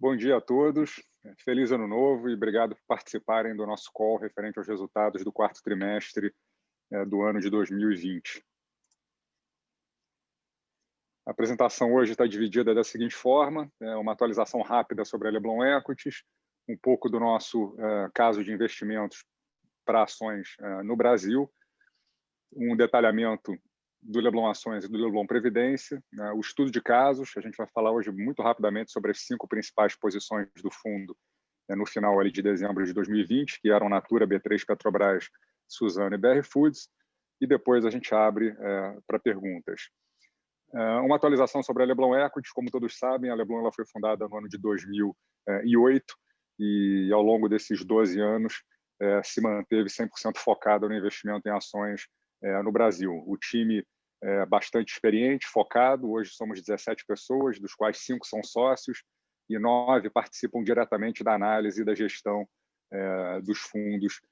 Bom dia a todos, feliz ano novo e obrigado por participarem do nosso call referente aos resultados do quarto trimestre do ano de 2020. A apresentação hoje está dividida da seguinte forma: uma atualização rápida sobre a Leblon Equities, um pouco do nosso caso de investimentos para ações no Brasil, um detalhamento do Leblon Ações e do Leblon Previdência, o estudo de casos. A gente vai falar hoje muito rapidamente sobre as 5 principais posições do fundo no final ali de dezembro de 2020, que eram Natura, B3, Petrobras, Suzano e BR Foods, e depois a gente abre para perguntas. Uma atualização sobre a Leblon Equities. Como todos sabem, a Leblon ela foi fundada no ano de 2008 e ao longo desses 12 anos se manteve 100% focada no investimento em ações no Brasil. O time é bastante experiente, focado. Hoje somos 17 pessoas, dos quais 5 são sócios e 9 participam diretamente da análise e da gestão dos fundos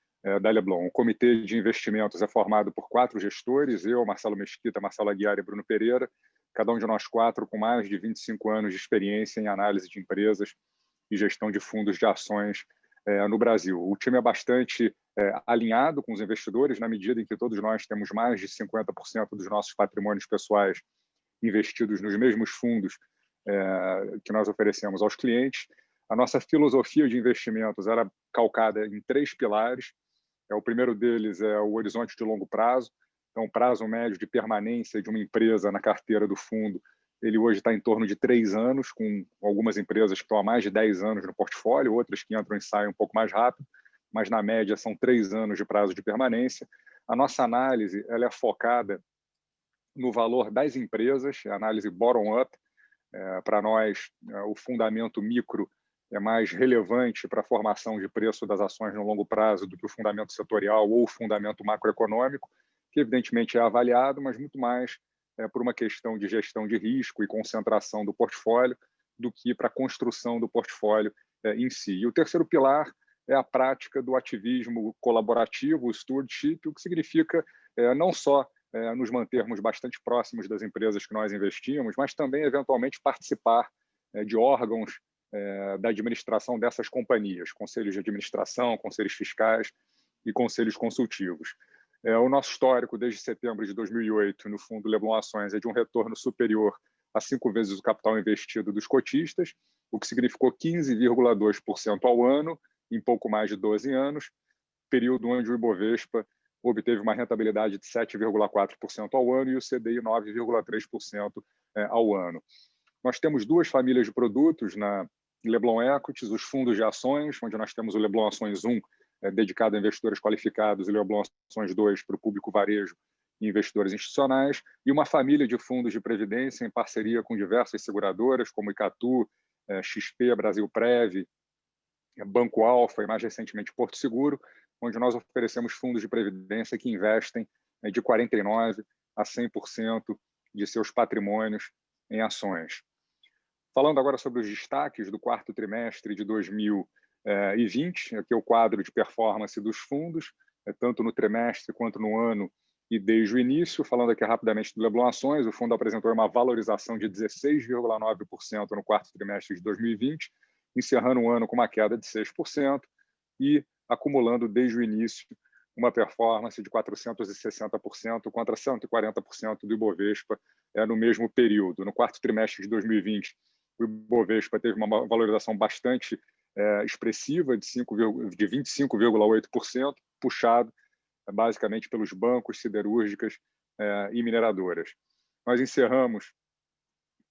da Leblon. O comitê de investimentos é formado por 4 gestores: eu, Marcelo Mesquita, Marcelo Aguiar e Bruno Pereira, cada um de nós 4 com mais de 25 anos de experiência em análise de empresas e gestão de fundos de ações no Brasil. O time é bastante alinhado com os investidores, na medida em que todos nós temos mais de 50% dos nossos patrimônios pessoais investidos nos mesmos fundos que nós oferecemos aos clientes. A nossa filosofia de investimentos era calcada em 3 pilares. O primeiro deles é o horizonte de longo prazo. Então, o prazo médio de permanência de uma empresa na carteira do fundo, ele hoje está em torno de 3 anos, com algumas empresas que estão há mais de 10 anos no portfólio, outras que entram e saem um pouco mais rápido, mas na média são 3 anos de prazo de permanência. A nossa análise ela é focada no valor das empresas, a análise bottom-up. Para nós, o fundamento micro é mais relevante para a formação de preço das ações no longo prazo do que o fundamento setorial ou o fundamento macroeconômico, que evidentemente é avaliado, mas muito mais por uma questão de gestão de risco e concentração do portfólio do que para a construção do portfólio em si. E o terceiro pilar é a prática do ativismo colaborativo, o stewardship, o que significa não só nos mantermos bastante próximos das empresas que nós investimos, mas também, eventualmente, participar de órgãos da administração dessas companhias, conselhos de administração, conselhos fiscais e conselhos consultivos. O nosso histórico, desde setembro de 2008, no fundo Leblon Ações, é de um retorno superior a 5 vezes o capital investido dos cotistas, o que significou 15,2% ao ano, em pouco mais de 12 anos, período onde o Ibovespa obteve uma rentabilidade de 7,4% ao ano e o CDI 9,3% ao ano. Nós temos 2 famílias de produtos na Leblon Equities: os fundos de ações, onde nós temos o Leblon Ações 1, dedicado a investidores qualificados, e o Leblon Ações 2 para o público varejo e investidores institucionais, e uma família de fundos de previdência em parceria com diversas seguradoras, como Icatu, XP, Brasilprev, Banco Alfa e, mais recentemente, Porto Seguro, onde nós oferecemos fundos de previdência que investem de 49% a 100% de seus patrimônios em ações. Falando agora sobre os destaques do quarto trimestre de 2020, aqui é o quadro de performance dos fundos, tanto no trimestre quanto no ano e desde o início. Falando aqui rapidamente do Leblon Ações, o fundo apresentou uma valorização de 16,9% no quarto trimestre de 2020, encerrando o ano com uma queda de 6% e acumulando desde o início uma performance de 460% contra 140% do Ibovespa no mesmo período. No quarto trimestre de 2020, o Ibovespa teve uma valorização bastante expressiva de 25,8%, puxado basicamente pelos bancos, siderúrgicas e mineradoras. Nós encerramos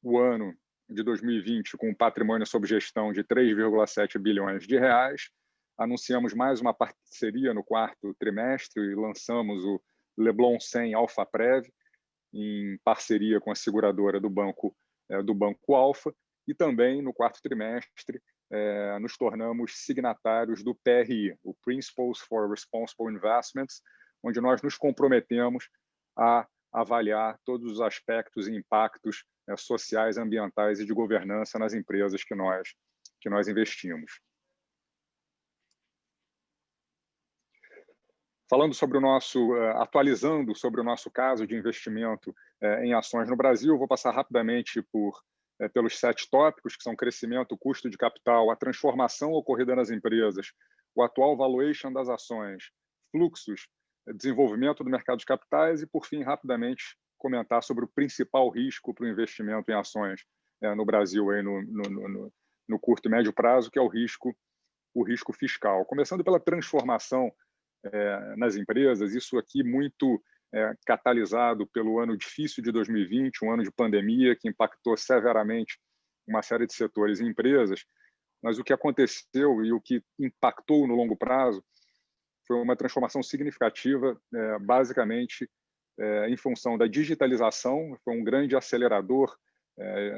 o ano de 2020 com um patrimônio sob gestão de 3,7 bilhões de reais. Anunciamos mais uma parceria no quarto trimestre e lançamos o Leblon 100 AlphaPrev, em parceria com a seguradora do Banco Alfa. E também, no quarto trimestre, nos tornamos signatários do PRI, o Principles for Responsible Investments, onde nós nos comprometemos a avaliar todos os aspectos e impactos sociais, ambientais e de governança nas empresas que nós investimos. Atualizando sobre o nosso caso de investimento em ações no Brasil, vou passar rapidamente por pelos 7 tópicos, que são crescimento, custo de capital, a transformação ocorrida nas empresas, o atual valuation das ações, fluxos, desenvolvimento do mercado de capitais e, por fim, rapidamente, comentar sobre o principal risco para o investimento em ações no Brasil aí no curto e médio prazo, que é o risco fiscal. Começando pela transformação nas empresas, isso aqui muito catalisado pelo ano difícil de 2020, um ano de pandemia que impactou severamente uma série de setores e empresas, mas o que aconteceu e o que impactou no longo prazo foi uma transformação significativa, basicamente em função da digitalização, foi um grande acelerador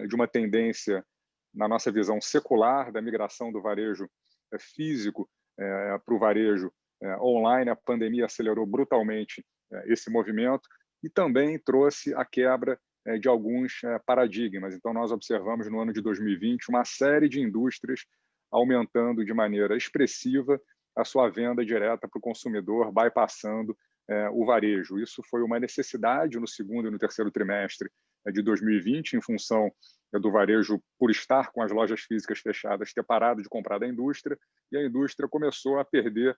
de uma tendência, na nossa visão, secular, da migração do varejo físico para o varejo online. A pandemia acelerou brutalmente esse movimento e também trouxe a quebra de alguns paradigmas. Então, nós observamos no ano de 2020 uma série de indústrias aumentando de maneira expressiva a sua venda direta para o consumidor, bypassando o varejo. Isso foi uma necessidade no segundo e no terceiro trimestre de 2020, em função do varejo, por estar com as lojas físicas fechadas, ter parado de comprar da indústria, e a indústria começou a perder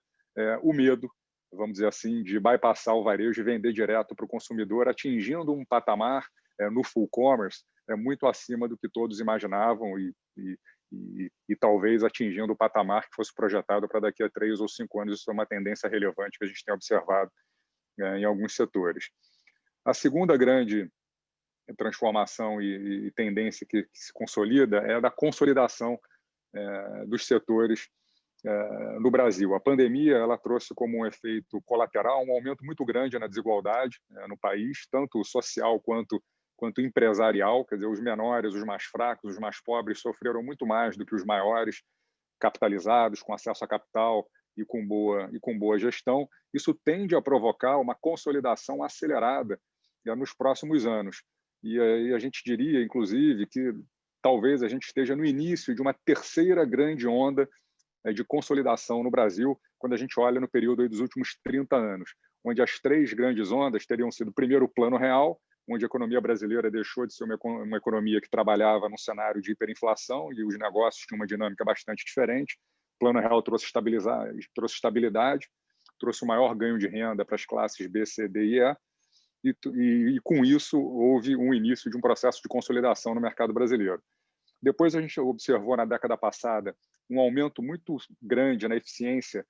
o medo, vamos dizer assim, de bypassar o varejo e vender direto para o consumidor, atingindo um patamar no full commerce muito acima do que todos imaginavam e talvez atingindo o patamar que fosse projetado para daqui a 3 ou 5 anos. Isso é uma tendência relevante que a gente tem observado em alguns setores. A segunda grande transformação e tendência que se consolida é a da consolidação dos setores no Brasil. A pandemia ela trouxe como um efeito colateral um aumento muito grande na desigualdade no país, tanto social quanto empresarial. Quer dizer, os menores, os mais fracos, os mais pobres sofreram muito mais do que os maiores, capitalizados, com acesso a capital e com boa gestão. Isso tende a provocar uma consolidação acelerada nos próximos anos. E a gente diria, inclusive, que talvez a gente esteja no início de uma terceira grande onda de consolidação no Brasil, quando a gente olha no período dos últimos 30 anos, onde as 3 grandes ondas teriam sido, primeiro, o Plano Real, onde a economia brasileira deixou de ser uma economia que trabalhava num cenário de hiperinflação e os negócios tinham uma dinâmica bastante diferente. O Plano Real trouxe estabilidade, trouxe o maior ganho de renda para as classes B, C, D e E, e com isso houve um início de um processo de consolidação no mercado brasileiro. Depois a gente observou na década passada um aumento muito grande na eficiência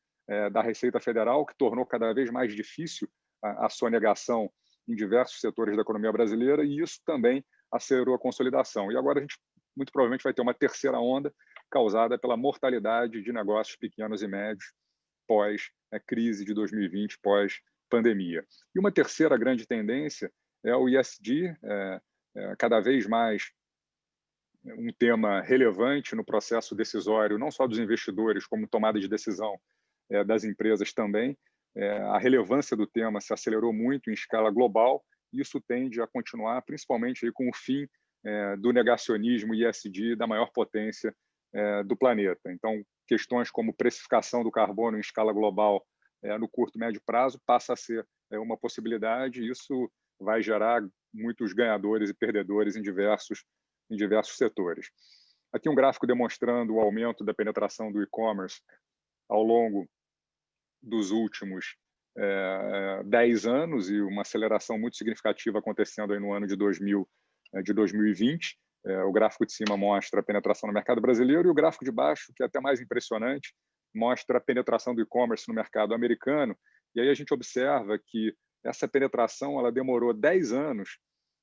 da Receita Federal, que tornou cada vez mais difícil a sonegação em diversos setores da economia brasileira, e isso também acelerou a consolidação. E agora a gente muito provavelmente vai ter uma terceira onda causada pela mortalidade de negócios pequenos e médios pós-crise de 2020, pós-pandemia. E uma terceira grande tendência é o ESG, cada vez mais um tema relevante no processo decisório, não só dos investidores, como tomada de decisão das empresas também. A relevância do tema se acelerou muito em escala global, e isso tende a continuar, principalmente aí com o fim do negacionismo ESG da maior potência do planeta. Então, questões como precificação do carbono em escala global no curto e médio prazo passa a ser uma possibilidade, e isso vai gerar muitos ganhadores e perdedores em diversos setores. Aqui um gráfico demonstrando o aumento da penetração do e-commerce ao longo dos últimos 10 anos e uma aceleração muito significativa acontecendo aí no ano de 2020. O gráfico de cima mostra a penetração no mercado brasileiro e o gráfico de baixo, que é até mais impressionante, mostra a penetração do e-commerce no mercado americano. E aí a gente observa que essa penetração ela demorou 10 anos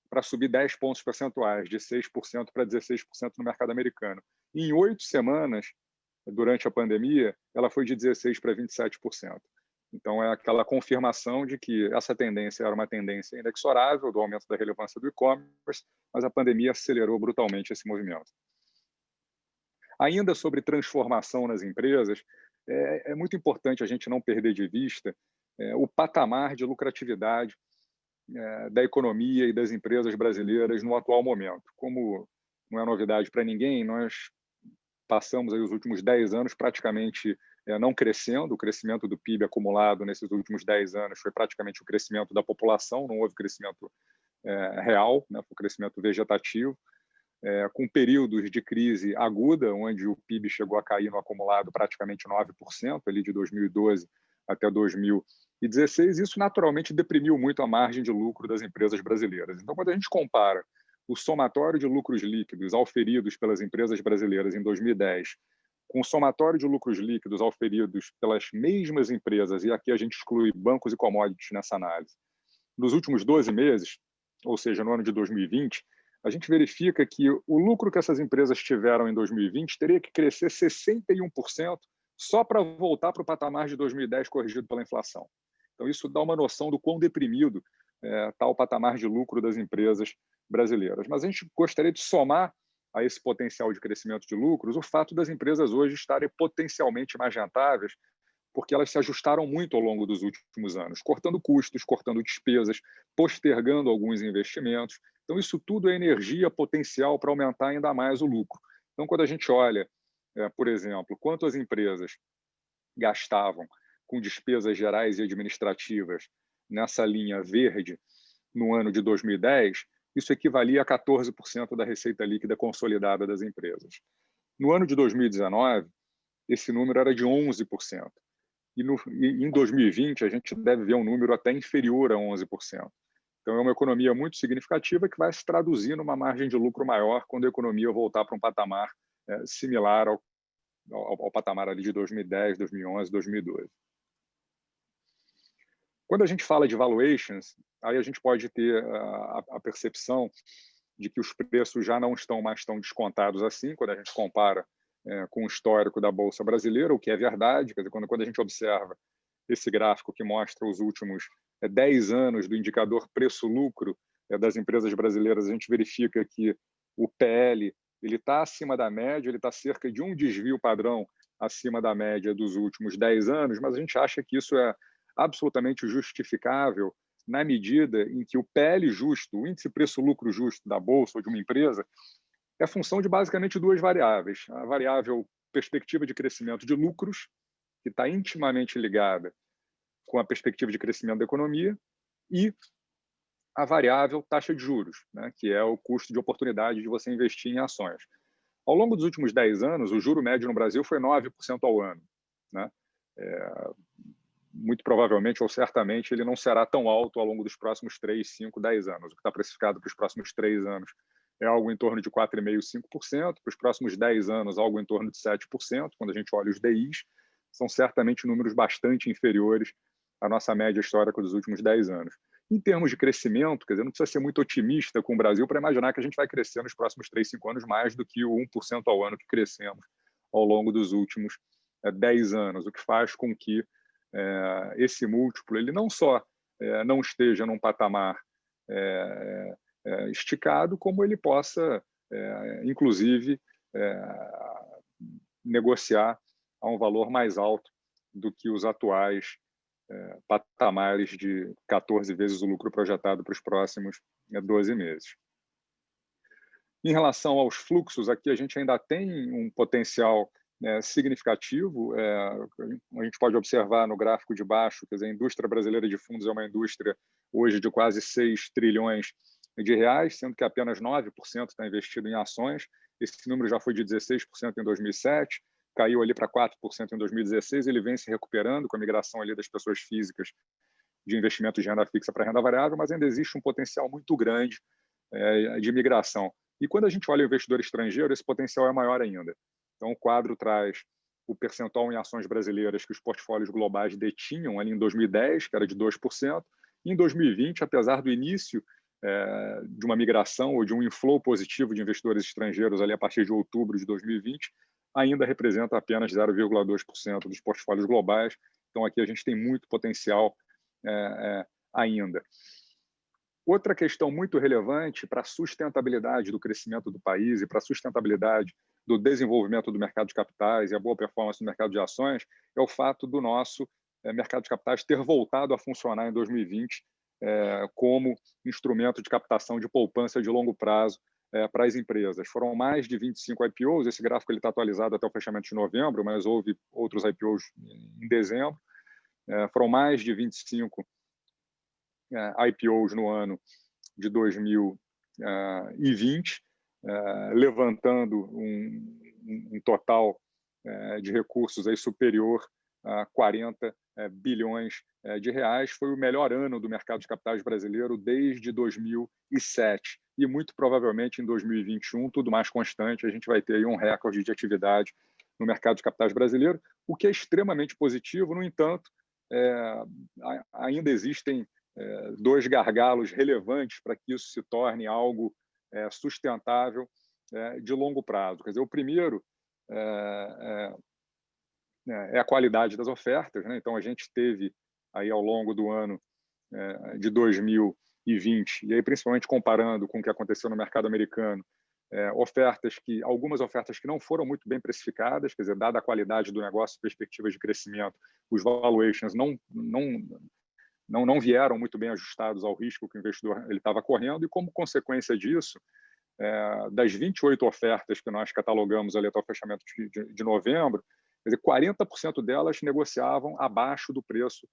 para subir 10 pontos percentuais, de 6% para 16% no mercado americano. E em 8 semanas, durante a pandemia, ela foi de 16% para 27%. Então, é aquela confirmação de que essa tendência era uma tendência inexorável do aumento da relevância do e-commerce, mas a pandemia acelerou brutalmente esse movimento. Ainda sobre transformação nas empresas, é muito importante a gente não perder de vista o patamar de lucratividade da economia e das empresas brasileiras no atual momento. Como não é novidade para ninguém, nós passamos aí os últimos 10 anos praticamente não crescendo. O crescimento do PIB acumulado nesses últimos 10 anos foi praticamente o crescimento da população, não houve crescimento real, né? Foi crescimento vegetativo. com períodos de crise aguda, onde o PIB chegou a cair no acumulado praticamente 9%, ali de 2012 até 2016. Isso naturalmente deprimiu muito a margem de lucro das empresas brasileiras. Então, quando a gente compara o somatório de lucros líquidos auferidos pelas empresas brasileiras em 2010 com o somatório de lucros líquidos auferidos pelas mesmas empresas, e aqui a gente exclui bancos e commodities nessa análise, nos últimos 12 meses, ou seja, no ano de 2020, a gente verifica que o lucro que essas empresas tiveram em 2020 teria que crescer 61% só para voltar para o patamar de 2010 corrigido pela inflação. Então, isso dá uma noção do quão deprimido está o patamar de lucro das empresas brasileiras. Mas a gente gostaria de somar a esse potencial de crescimento de lucros o fato das empresas hoje estarem potencialmente mais rentáveis, porque elas se ajustaram muito ao longo dos últimos anos, cortando custos, cortando despesas, postergando alguns investimentos. Então, isso tudo é energia potencial para aumentar ainda mais o lucro. Então, quando a gente olha, por exemplo, quanto as empresas gastavam com despesas gerais e administrativas nessa linha verde no ano de 2010, isso equivalia a 14% da receita líquida consolidada das empresas. No ano de 2019, esse número era de 11%. E em 2020, a gente deve ver um número até inferior a 11%. Então, é uma economia muito significativa que vai se traduzir numa margem de lucro maior quando a economia voltar para um patamar similar ao patamar ali de 2010, 2011, 2012. Quando a gente fala de valuations, aí a gente pode ter a percepção de que os preços já não estão mais tão descontados assim, quando a gente compara com o histórico da Bolsa Brasileira, o que é verdade. Quer dizer, quando a gente observa esse gráfico que mostra os últimos 10 anos do indicador preço-lucro das empresas brasileiras, a gente verifica que o PL está acima da média, ele está cerca de um desvio padrão acima da média dos últimos 10 anos, mas a gente acha que isso é absolutamente justificável na medida em que o PL justo, o índice preço-lucro justo da Bolsa ou de uma empresa, é função de basicamente duas variáveis. A variável perspectiva de crescimento de lucros, que está intimamente ligada com a perspectiva de crescimento da economia, e a variável taxa de juros, né, que é o custo de oportunidade de você investir em ações. Ao longo dos últimos 10 anos, o juro médio no Brasil foi 9% ao ano. Né? Muito provavelmente ou certamente ele não será tão alto ao longo dos próximos 3, 5, 10 anos. O que está precificado para os próximos 3 anos é algo em torno de 4,5%, 5%. Para os próximos 10 anos, algo em torno de 7%. Quando a gente olha os DIs, são certamente números bastante inferiores à nossa média histórica dos últimos 10 anos. Em termos de crescimento, quer dizer, não precisa ser muito otimista com o Brasil para imaginar que a gente vai crescer nos próximos 3, 5 anos mais do que o 1% ao ano que crescemos ao longo dos últimos 10 anos, o que faz com que esse múltiplo ele não só não esteja num patamar esticado, como ele possa, inclusive, negociar a um valor mais alto do que os atuais patamares de 14 vezes o lucro projetado para os próximos 12 meses. Em relação aos fluxos, aqui a gente ainda tem um potencial significativo. A gente pode observar no gráfico de baixo, quer dizer, a indústria brasileira de fundos é uma indústria hoje de quase 6 trilhões de reais, sendo que apenas 9% está investido em ações. Esse número já foi de 16% em 2007, caiu ali para 4% em 2016, ele vem se recuperando com a migração ali das pessoas físicas de investimento de renda fixa para renda variável, mas ainda existe um potencial muito grande de migração. E quando a gente olha o investidor estrangeiro, esse potencial é maior ainda. Então, o quadro traz o percentual em ações brasileiras que os portfólios globais detinham ali em 2010, que era de 2%, e em 2020, apesar do início de uma migração ou de um inflow positivo de investidores estrangeiros ali a partir de outubro de 2020, ainda representa apenas 0,2% dos portfólios globais. Então, aqui a gente tem muito potencial ainda. Outra questão muito relevante para a sustentabilidade do crescimento do país e para a sustentabilidade do desenvolvimento do mercado de capitais e a boa performance do mercado de ações é o fato do nosso mercado de capitais ter voltado a funcionar em 2020 como instrumento de captação de poupança de longo prazo para as empresas. Foram mais de 25 IPOs, esse gráfico está atualizado até o fechamento de novembro, mas houve outros IPOs em dezembro. Foram mais de 25 IPOs no ano de 2020, levantando um total de recursos aí superior a 40 bilhões de reais. Foi o melhor ano do mercado de capitais brasileiro desde 2007. E, muito provavelmente, em 2021, tudo mais constante, a gente vai ter aí um recorde de atividade no mercado de capitais brasileiro, o que é extremamente positivo. No entanto, ainda existem dois gargalos relevantes para que isso se torne algo sustentável de longo prazo. Quer dizer, o primeiro é a qualidade das ofertas, né? Então, a gente teve aí ao longo do ano de 2020, e aí principalmente comparando com o que aconteceu no mercado americano, algumas ofertas que não foram muito bem precificadas, quer dizer, dada a qualidade do negócio, perspectivas de crescimento, os valuations não vieram muito bem ajustados ao risco que o investidor estava correndo, e como consequência disso, das 28 ofertas que nós catalogamos ali até o fechamento de novembro, quer dizer, 40% delas negociavam abaixo do preço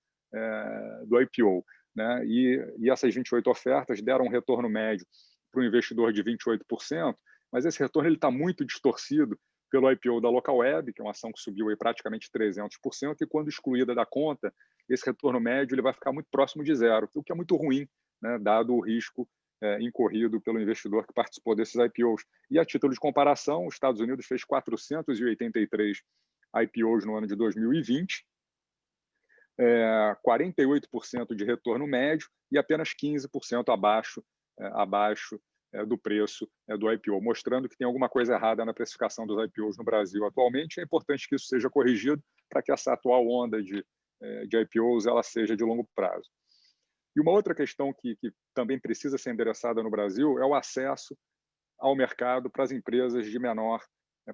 do IPO, né? E essas 28 ofertas deram um retorno médio para o investidor de 28%, mas esse retorno está muito distorcido pelo IPO da Localweb, que é uma ação que subiu aí praticamente 300%, e quando excluída da conta, esse retorno médio ele vai ficar muito próximo de zero, o que é muito ruim, né, dado o risco incorrido pelo investidor que participou desses IPOs. E a título de comparação, os Estados Unidos fez 483 IPOs no ano de 2020, 48% de retorno médio e apenas 15% abaixo do preço do IPO, mostrando que tem alguma coisa errada na precificação dos IPOs no Brasil atualmente. É importante que isso seja corrigido para que essa atual onda de IPOs ela seja de longo prazo. E uma outra questão que também precisa ser endereçada no Brasil é o acesso ao mercado para as empresas de menor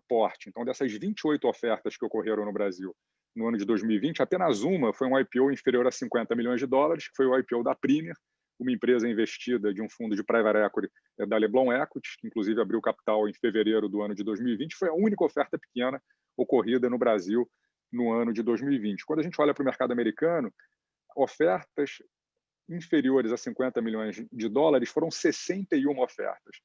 porte. Então, dessas 28 ofertas que ocorreram no Brasil no ano de 2020, apenas uma foi um IPO inferior a 50 milhões de dólares, que foi o IPO da Premier, uma empresa investida de um fundo de private equity da Leblon Equities, que inclusive abriu capital em fevereiro do ano de 2020. Foi a única oferta pequena ocorrida no Brasil no ano de 2020. Quando a gente olha para o mercado americano, ofertas inferiores a 50 milhões de dólares foram 61 ofertas.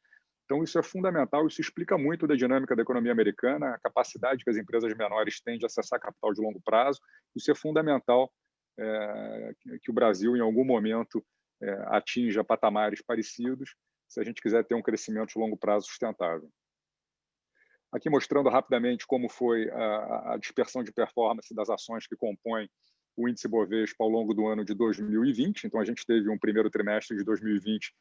Então, isso é fundamental, isso explica muito da dinâmica da economia americana, a capacidade que as empresas menores têm de acessar capital de longo prazo. Isso é fundamental que o Brasil, em algum momento, atinja patamares parecidos, se a gente quiser ter um crescimento de longo prazo sustentável. Aqui mostrando rapidamente como foi a dispersão de performance das ações que compõem o índice Bovespa ao longo do ano de 2020. Então, a gente teve um primeiro trimestre de 2020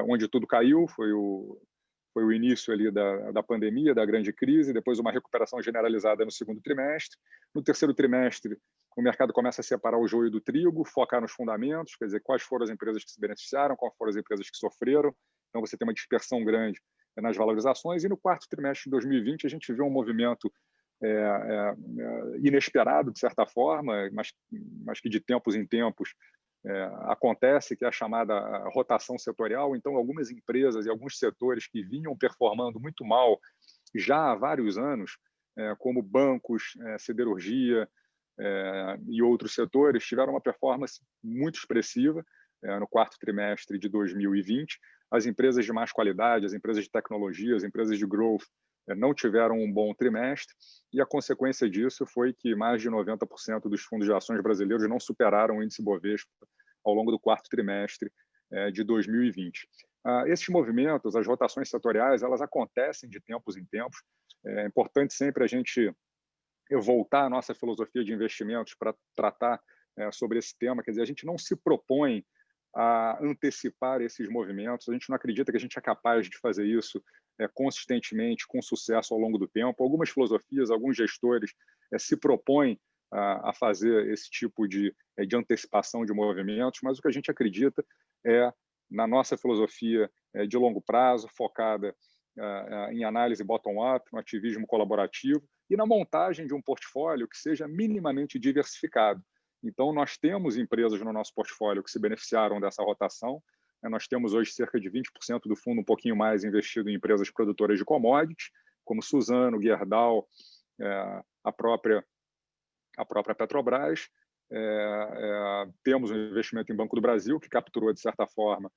onde tudo caiu, foi o início ali da pandemia, da grande crise, depois uma recuperação generalizada no segundo trimestre. No terceiro trimestre, o mercado começa a separar o joio do trigo, focar nos fundamentos, quer dizer, quais foram as empresas que se beneficiaram, quais foram as empresas que sofreram. Então, você tem uma dispersão grande nas valorizações. E no quarto trimestre de 2020, a gente viu um movimento inesperado, de certa forma, mas que de tempos em tempos acontece, que é a chamada rotação setorial. Então, algumas empresas e alguns setores que vinham performando muito mal já há vários anos, como bancos, siderurgia e outros setores, tiveram uma performance muito expressiva no quarto trimestre de 2020. As empresas de mais qualidade, as empresas de tecnologia, as empresas de growth não tiveram um bom trimestre, e a consequência disso foi que mais de 90% dos fundos de ações brasileiros não superaram o índice Bovespa ao longo do quarto trimestre de 2020. Esses movimentos, as rotações setoriais, elas acontecem de tempos em tempos. É importante sempre a gente voltar à nossa filosofia de investimentos para tratar sobre esse tema. Quer dizer, a gente não se propõe a antecipar esses movimentos, a gente não acredita que a gente é capaz de fazer isso consistentemente, com sucesso ao longo do tempo. Algumas filosofias, alguns gestores se propõem a fazer esse tipo de antecipação de movimentos, mas o que a gente acredita é na nossa filosofia de longo prazo, focada em análise bottom-up, no ativismo colaborativo e na montagem de um portfólio que seja minimamente diversificado. Então, nós temos empresas no nosso portfólio que se beneficiaram dessa rotação. Nós temos hoje cerca de 20% do fundo, um pouquinho mais, investido em empresas produtoras de commodities, como Suzano, Gerdau, a própria Petrobras. Temos um investimento em Banco do Brasil, que capturou, de certa forma,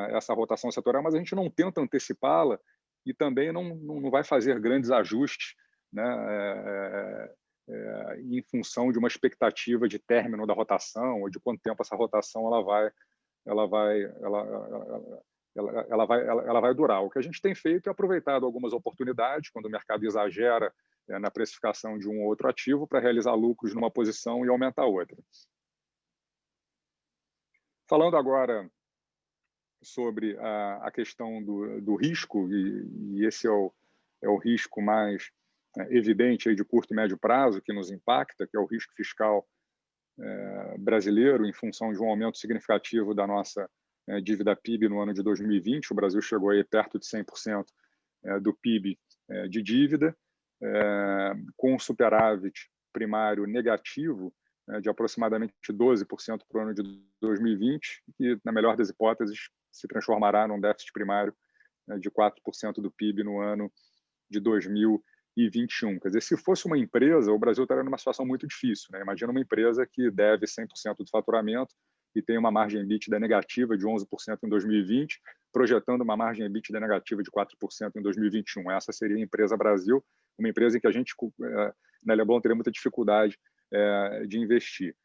essa rotação setorial, mas a gente não tenta antecipá-la e também não vai fazer grandes ajustes, né, em função de uma expectativa de término da rotação ou de quanto tempo essa rotação ela vai durar. O que a gente tem feito é aproveitado algumas oportunidades, quando o mercado exagera na precificação de um ou outro ativo, para realizar lucros numa posição e aumentar outra. Falando agora sobre a questão do risco, e esse é o risco mais evidente aí de curto e médio prazo que nos impacta, que é o risco fiscal brasileiro, em função de um aumento significativo da nossa dívida PIB no ano de 2020. O Brasil chegou aí perto de 100% do PIB de dívida, com um superávit primário negativo de aproximadamente 12% para o ano de 2020, que, na melhor das hipóteses, se transformará num déficit primário de 4% do PIB no ano de 2021. Quer dizer, se fosse uma empresa, o Brasil estaria numa situação muito difícil, né? Imagina uma empresa que deve 100% do faturamento e tem uma margem EBITDA negativa de 11% em 2020, projetando uma margem EBITDA negativa de 4% em 2021. Essa seria a empresa Brasil, uma empresa em que a gente, na Leblon, teria muita dificuldade de investir.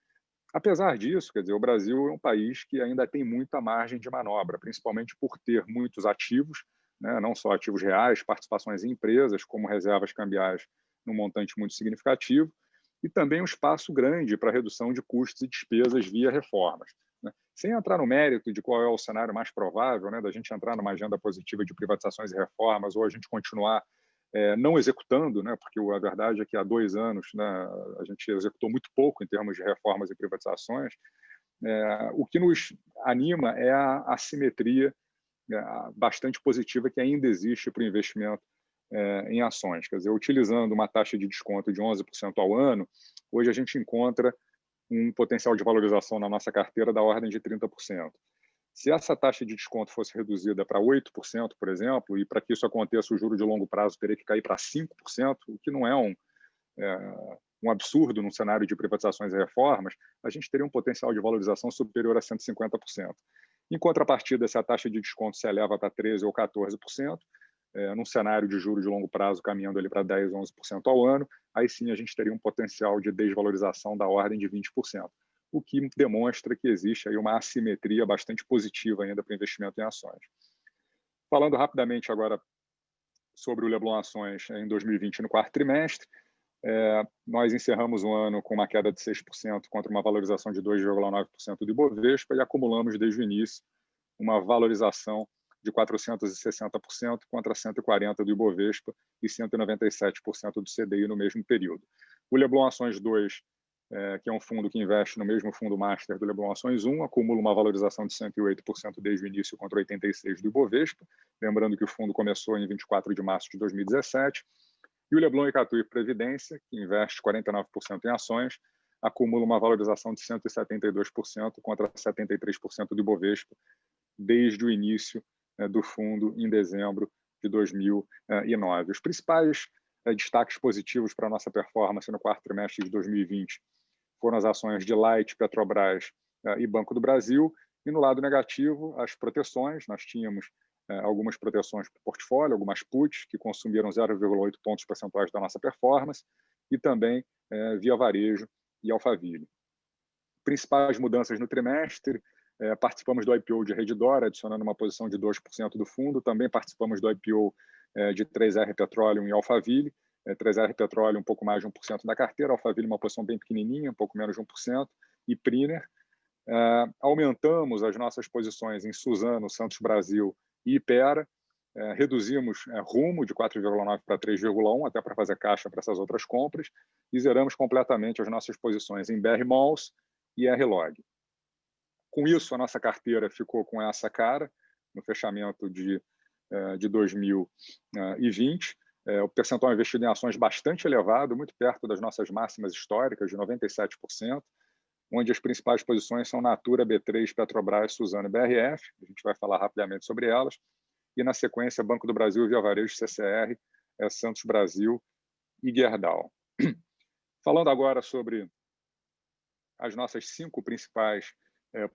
Apesar disso, quer dizer, o Brasil é um país que ainda tem muita margem de manobra, principalmente por ter muitos ativos, né, não só ativos reais, participações em empresas, como reservas cambiais num montante muito significativo, e também um espaço grande para redução de custos e despesas via reformas, né? Sem entrar no mérito de qual é o cenário mais provável, né, da gente entrar numa agenda positiva de privatizações e reformas, ou a gente continuar não executando, né, porque a verdade é que há 2 anos, né, a gente executou muito pouco em termos de reformas e privatizações. O que nos anima é a assimetria bastante positiva que ainda existe para o investimento em ações. Quer dizer, utilizando uma taxa de desconto de 11% ao ano, hoje a gente encontra um potencial de valorização na nossa carteira da ordem de 30%. Se essa taxa de desconto fosse reduzida para 8%, por exemplo, e para que isso aconteça, o juro de longo prazo teria que cair para 5%, o que não é um absurdo num cenário de privatizações e reformas, a gente teria um potencial de valorização superior a 150%. Em contrapartida, se a taxa de desconto se eleva para 13% ou 14%, num cenário de juros de longo prazo caminhando ali para 10%, 11% ao ano, aí sim a gente teria um potencial de desvalorização da ordem de 20%. O que demonstra que existe aí uma assimetria bastante positiva ainda para o investimento em ações. Falando rapidamente agora sobre o Leblon Ações em 2020, no quarto trimestre, nós encerramos o ano com uma queda de 6% contra uma valorização de 2,9% do Ibovespa e acumulamos desde o início uma valorização de 460% contra 140% do Ibovespa e 197% do CDI no mesmo período. O Leblon Ações 2, que é um fundo que investe no mesmo fundo master do Leblon Ações 1, acumula uma valorização de 108% desde o início contra 86% do Ibovespa, lembrando que o fundo começou em 24 de março de 2017, e o Leblon Icatu Previdência, que investe 49% em ações, acumula uma valorização de 172% contra 73% do Ibovespa desde o início do fundo em dezembro de 2009. Os principais destaques positivos para a nossa performance no quarto trimestre de 2020 foram as ações de Light, Petrobras e Banco do Brasil, e no lado negativo, as proteções. Nós tínhamos algumas proteções para o portfólio, algumas puts, que consumiram 0,8 pontos percentuais da nossa performance, e também Via Varejo e Alphaville. Principais mudanças no trimestre: participamos do IPO de Redditor, adicionando uma posição de 2% do fundo. Também participamos do IPO de 3R Petroleum e Alphaville. 3R Petroleum um pouco mais de 1% da carteira, Alphaville uma posição bem pequenininha, um pouco menos de 1%, e Priner. Aumentamos as nossas posições em Suzano, Santos Brasil e Ipera. Reduzimos Rumo de 4,9 para 3,1, até para fazer caixa para essas outras compras, e zeramos completamente as nossas posições em BR Malls e R-Log. Com isso, a nossa carteira ficou com essa cara no fechamento de 2020. O percentual investido em ações bastante elevado, muito perto das nossas máximas históricas, de 97%, onde as principais posições são Natura, B3, Petrobras, Suzano e BRF. A gente vai falar rapidamente sobre elas. E, na sequência, Banco do Brasil, Via Varejo, CCR, Santos Brasil e Gerdau. Falando agora sobre as nossas 5 principais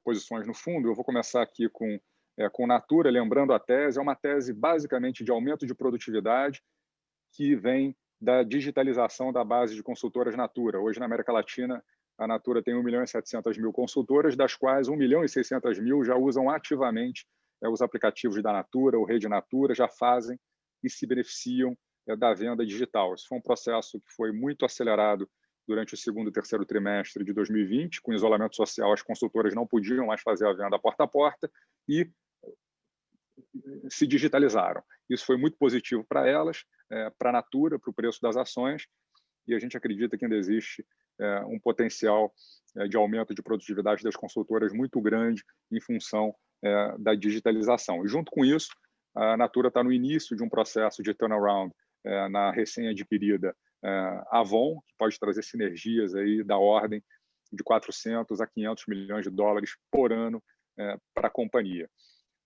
posições no fundo, eu vou começar aqui com com Natura, lembrando a tese, é uma tese basicamente de aumento de produtividade que vem da digitalização da base de consultoras Natura. Hoje, na América Latina, a Natura tem 1.700.000 consultoras, das quais 1.600.000 já usam ativamente os aplicativos da Natura, ou Rede Natura, já fazem e se beneficiam da venda digital. Isso foi um processo que foi muito acelerado durante o segundo e terceiro trimestre de 2020. Com o isolamento social, as consultoras não podiam mais fazer a venda porta a porta e se digitalizaram. Isso foi muito positivo para elas, para a Natura, para o preço das ações, e a gente acredita que ainda existe um potencial de aumento de produtividade das consultoras muito grande em função da digitalização. E, junto com isso, a Natura está no início de um processo de turnaround na recém-adquirida Avon, que pode trazer sinergias aí da ordem de 400 a 500 milhões de dólares por ano para a companhia.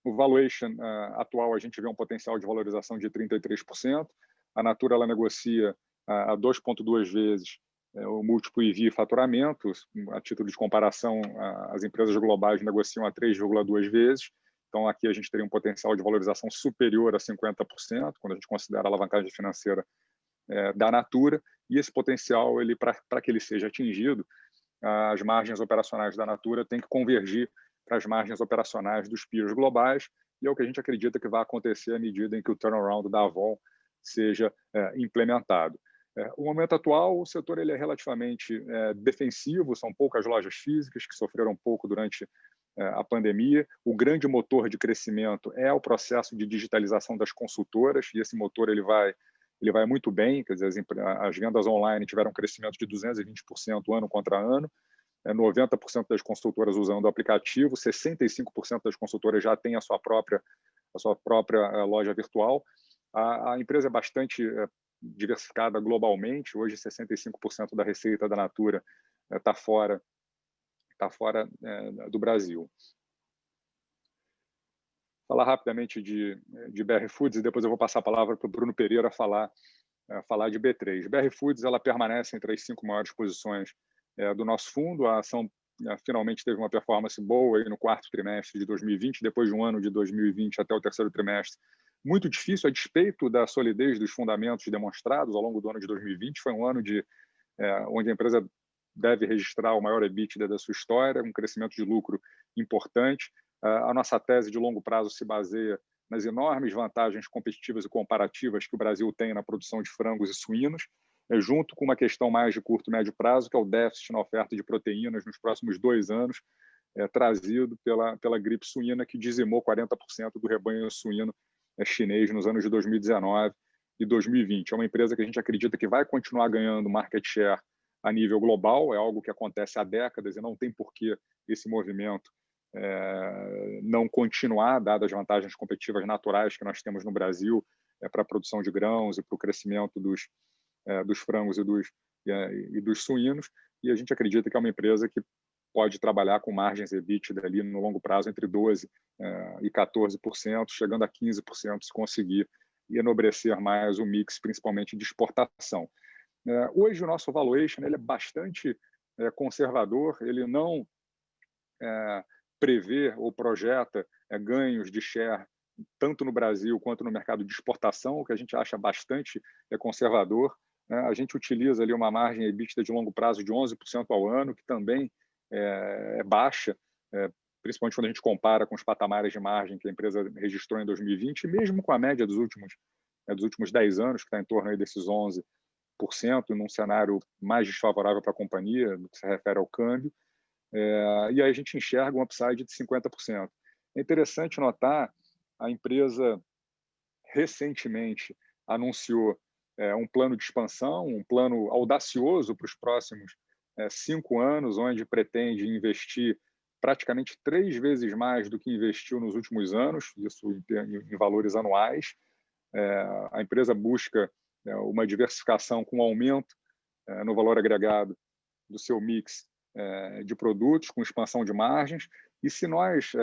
O valuation atual, a gente vê um potencial de valorização de 33%. A Natura ela negocia a 2,2 vezes o múltiplo EV faturamento. A título de comparação, as empresas globais negociam a 3,2 vezes. Então, aqui a gente teria um potencial de valorização superior a 50%, quando a gente considera a alavancagem financeira da Natura. E esse potencial, para que ele seja atingido, as margens operacionais da Natura têm que convergir para as margens operacionais dos peers globais, e é o que a gente acredita que vai acontecer à medida em que o turnaround da Avon seja implementado. O momento atual, o setor ele é relativamente defensivo, são poucas lojas físicas que sofreram um pouco durante a pandemia. O grande motor de crescimento é o processo de digitalização das consultoras, e esse motor ele vai muito bem, quer dizer, as vendas online tiveram um crescimento de 220% ano contra ano, 90% das consultoras usando o aplicativo, 65% das consultoras já têm a sua própria loja virtual. A empresa é bastante diversificada globalmente. Hoje, 65% da receita da Natura está fora do Brasil. Falar rapidamente de BR Foods e depois eu vou passar a palavra para o Bruno Pereira falar de B3. BR Foods ela permanece entre as 5 maiores posições do nosso fundo. A ação finalmente teve uma performance boa aí no quarto trimestre de 2020, depois de um ano de 2020 até o terceiro trimestre muito difícil, a despeito da solidez dos fundamentos demonstrados ao longo do ano de 2020. Foi um ano onde a empresa deve registrar o maior EBITDA da sua história, um crescimento de lucro importante. A nossa tese de longo prazo se baseia nas enormes vantagens competitivas e comparativas que o Brasil tem na produção de frangos e suínos, junto com uma questão mais de curto e médio prazo, que é o déficit na oferta de proteínas nos próximos 2 anos, trazido pela gripe suína, que dizimou 40% do rebanho suíno chinês nos anos de 2019 e 2020. É uma empresa que a gente acredita que vai continuar ganhando market share a nível global, é algo que acontece há décadas e não tem por que esse movimento não continuar, dadas as vantagens competitivas naturais que nós temos no Brasil para a produção de grãos e para o crescimento dos frangos e dos suínos, e a gente acredita que é uma empresa que pode trabalhar com margens EBITDA ali no longo prazo entre 12% e 14%, chegando a 15% se conseguir enobrecer mais o mix, principalmente de exportação. Hoje o nosso valuation ele é bastante conservador, ele não prevê ou projeta ganhos de share tanto no Brasil quanto no mercado de exportação, o que a gente acha bastante conservador. A gente utiliza ali uma margem EBITDA de longo prazo de 11% ao ano, que também é baixa, principalmente quando a gente compara com os patamares de margem que a empresa registrou em 2020, e mesmo com a média dos últimos 10 anos, que está em torno aí desses 11%, num cenário mais desfavorável para a companhia, no que se refere ao câmbio. E aí a gente enxerga um upside de 50%. É interessante notar, a empresa recentemente anunciou um plano de expansão, um plano audacioso para os próximos 5 anos, onde pretende investir praticamente 3 vezes mais do que investiu nos últimos anos, isso em valores anuais. A empresa busca uma diversificação com aumento no valor agregado do seu mix de produtos, com expansão de margens. E se nós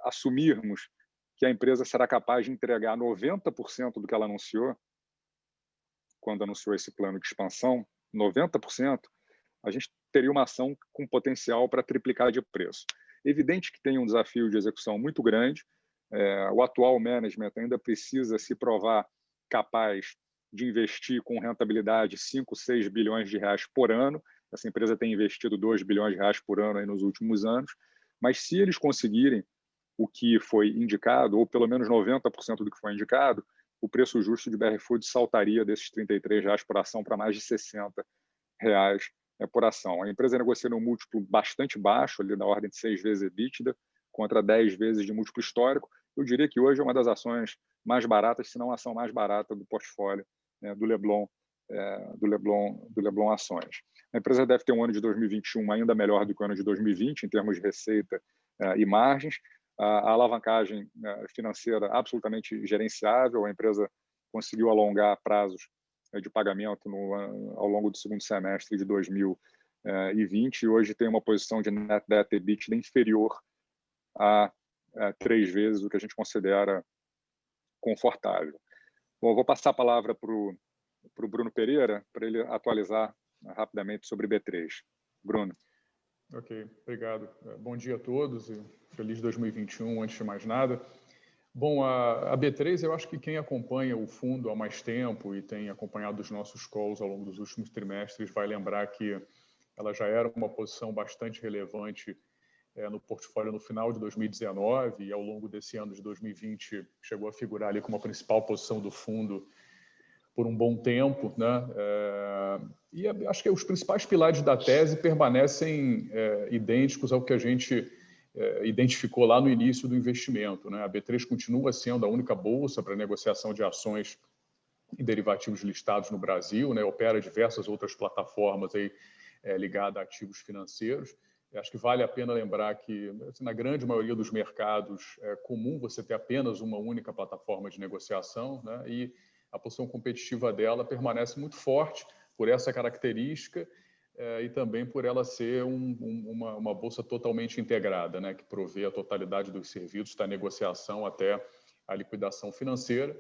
assumirmos que a empresa será capaz de entregar 90% do que ela anunciou, quando anunciou esse plano de expansão, 90%, a gente teria uma ação com potencial para triplicar de preço. Evidente que tem um desafio de execução muito grande. O atual management ainda precisa se provar capaz de investir com rentabilidade 5, 6 bilhões de reais por ano. Essa empresa tem investido 2 bilhões de reais por ano aí nos últimos anos. Mas se eles conseguirem o que foi indicado, ou pelo menos 90% do que foi indicado, o preço justo de BR Foods saltaria desses R$ 33 por ação para mais de R$ 60 por ação. A empresa negocia um múltiplo bastante baixo, ali da ordem de 6 vezes EBITDA, contra 10 vezes de múltiplo histórico. Eu diria que hoje é uma das ações mais baratas, se não a ação mais barata do portfólio, né, do Leblon Ações. A empresa deve ter um ano de 2021 ainda melhor do que o ano de 2020, em termos de receita e margens. A alavancagem financeira absolutamente gerenciável, a empresa conseguiu alongar prazos de pagamento ao longo do segundo semestre de 2020 e hoje tem uma posição de net debt EBITDA inferior a 3 vezes, o que a gente considera confortável. Bom, eu vou passar a palavra para o Bruno Pereira, para ele atualizar rapidamente sobre B3. Bruno. Ok, obrigado. Bom dia a todos e feliz 2021, antes de mais nada. Bom, a B3, eu acho que quem acompanha o fundo há mais tempo e tem acompanhado os nossos calls ao longo dos últimos trimestres vai lembrar que ela já era uma posição bastante relevante no portfólio no final de 2019 e ao longo desse ano de 2020 chegou a figurar ali como a principal posição do fundo por um bom tempo, né? E acho que os principais pilares da tese permanecem idênticos ao que a gente identificou lá no início do investimento, né? A B3 continua sendo a única bolsa para negociação de ações e derivativos listados no Brasil, né? Opera diversas outras plataformas aí, ligadas a ativos financeiros. Eu acho que vale a pena lembrar que, assim, na grande maioria dos mercados, é comum você ter apenas uma única plataforma de negociação, né? E a posição competitiva dela permanece muito forte por essa característica e também por ela ser uma bolsa totalmente integrada, né, que provê a totalidade dos serviços da negociação até a liquidação financeira.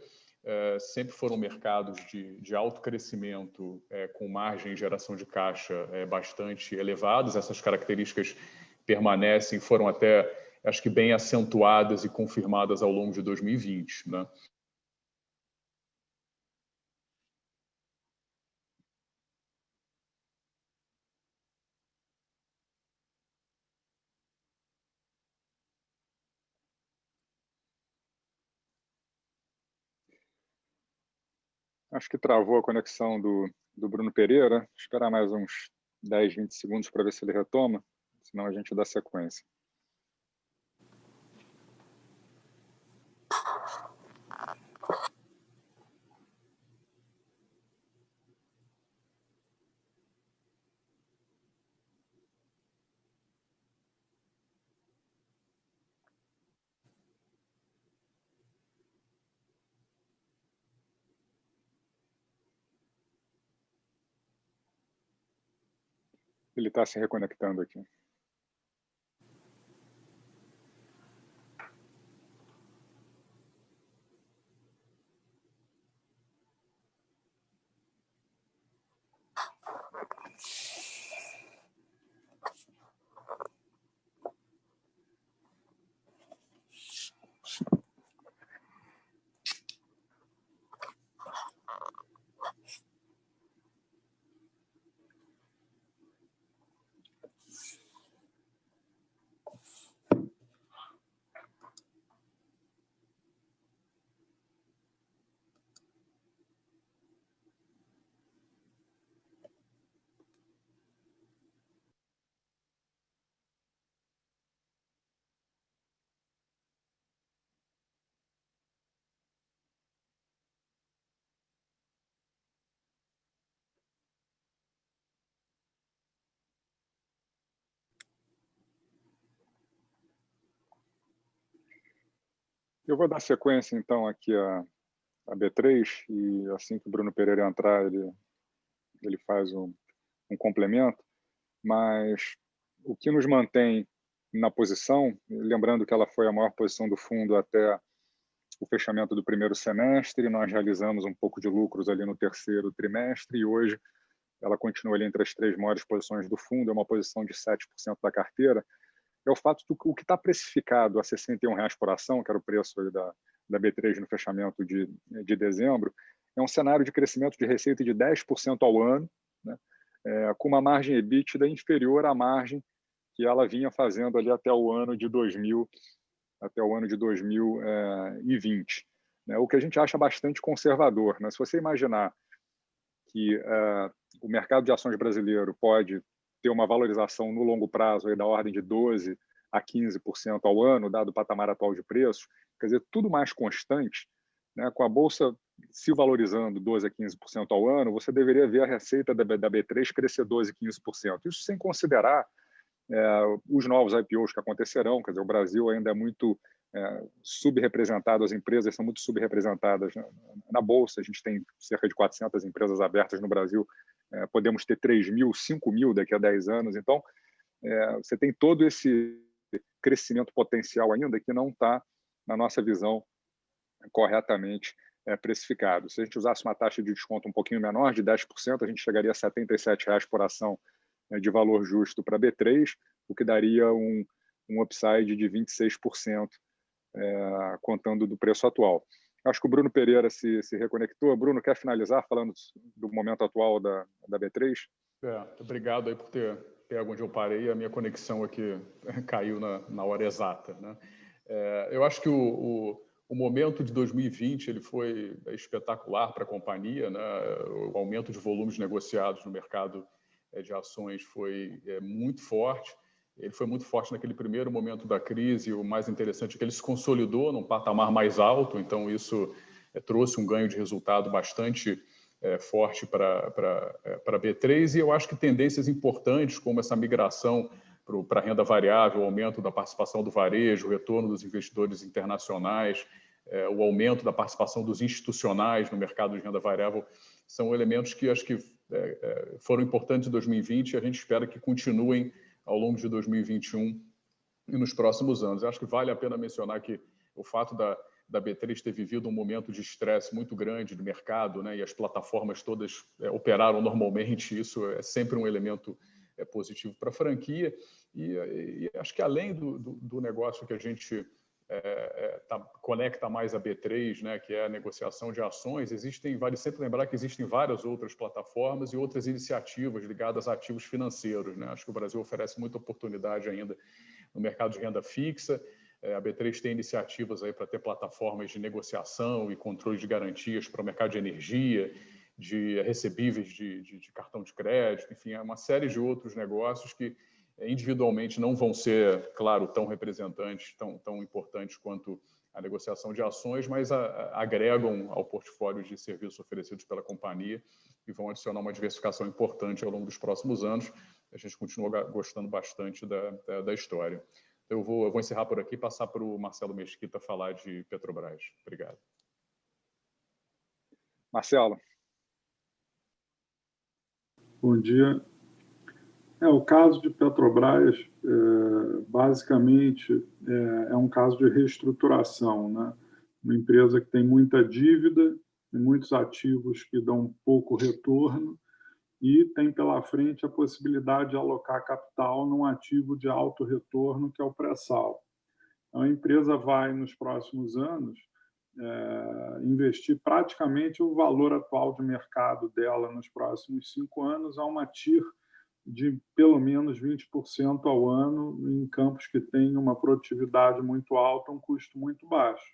Sempre foram mercados de alto crescimento, com margem e geração de caixa bastante elevadas. Essas características permanecem, foram até, acho que, bem acentuadas e confirmadas ao longo de 2020, né? Acho que travou a conexão do Bruno Pereira. Vou esperar mais uns 10, 20 segundos para ver se ele retoma, senão a gente dá sequência. Ele está se reconectando aqui. Eu vou dar sequência, então, aqui a B3 e assim que o Bruno Pereira entrar, ele faz um complemento. Mas o que nos mantém na posição, lembrando que ela foi a maior posição do fundo até o fechamento do primeiro semestre, nós realizamos um pouco de lucros ali no terceiro trimestre e hoje ela continua ali entre as 3 maiores posições do fundo, é uma posição de 7% da carteira. é o fato do que está precificado a R$ 61 por ação, que era o preço aí da B3 no fechamento de dezembro, é um cenário de crescimento de receita de 10% ao ano, né? Com uma margem EBITDA inferior à margem que ela vinha fazendo ali até o ano de 2020, né? O que a gente acha bastante conservador, né? Se você imaginar que o mercado de ações brasileiro pode ter uma valorização no longo prazo aí da ordem de 12% a 15% ao ano, dado o patamar atual de preços, quer dizer, tudo mais constante, né? Com a Bolsa se valorizando 12% a 15% ao ano, você deveria ver a receita da B3 crescer 12% a 15%. Isso sem considerar os novos IPOs que acontecerão, quer dizer, o Brasil ainda é muito subrepresentado, as empresas são muito subrepresentadas na Bolsa, a gente tem cerca de 400 empresas abertas no Brasil, podemos ter 3.000, 5.000 daqui a 10 anos, então você tem todo esse crescimento potencial ainda que não está, na nossa visão, corretamente precificado. Se a gente usasse uma taxa de desconto um pouquinho menor, de 10%, a gente chegaria a R$ 77 por ação de valor justo para a B3, o que daria um upside de 26%, contando do preço atual. Acho que o Bruno Pereira se reconectou. Bruno, quer finalizar falando do momento atual da B3? Obrigado aí por ter pego onde eu parei. A minha conexão aqui caiu na hora exata, né? Eu acho que o momento de 2020 ele foi espetacular para a companhia, né? O aumento de volumes negociados no mercado de ações foi muito forte. Ele foi muito forte naquele primeiro momento da crise. O mais interessante é que ele se consolidou num patamar mais alto, então isso trouxe um ganho de resultado bastante forte para a B3, e eu acho que tendências importantes como essa migração para a renda variável, o aumento da participação do varejo, o retorno dos investidores internacionais, o aumento da participação dos institucionais no mercado de renda variável, são elementos que acho que foram importantes em 2020 e a gente espera que continuem ao longo de 2021 e nos próximos anos. Eu acho que vale a pena mencionar que o fato da B3 ter vivido um momento de estresse muito grande no mercado, né, e as plataformas todas operaram normalmente, isso é sempre um elemento positivo para a franquia. E acho que além do negócio que a gente conecta mais a B3, né, que é a negociação de ações, vale sempre lembrar que existem várias outras plataformas e outras iniciativas ligadas a ativos financeiros, né? Acho que o Brasil oferece muita oportunidade ainda no mercado de renda fixa. A B3 tem iniciativas aí para ter plataformas de negociação e controle de garantias para o mercado de energia, de recebíveis de cartão de crédito, enfim, é uma série de outros negócios que individualmente não vão ser, claro, tão representantes, tão importantes quanto a negociação de ações, mas agregam ao portfólio de serviços oferecidos pela companhia e vão adicionar uma diversificação importante ao longo dos próximos anos. A gente continua gostando bastante da história. Eu vou encerrar por aqui e passar para o Marcelo Mesquita falar de Petrobras. Obrigado. Marcelo. Bom dia. O caso de Petrobras, basicamente, é um caso de reestruturação, né? Uma empresa que tem muita dívida, tem muitos ativos que dão pouco retorno e tem pela frente a possibilidade de alocar capital num ativo de alto retorno, que é o pré-sal. Então, a empresa vai, nos próximos anos, investir praticamente o valor atual de mercado dela nos próximos 5 anos a uma TIR de pelo menos 20% ao ano em campos que têm uma produtividade muito alta, um custo muito baixo.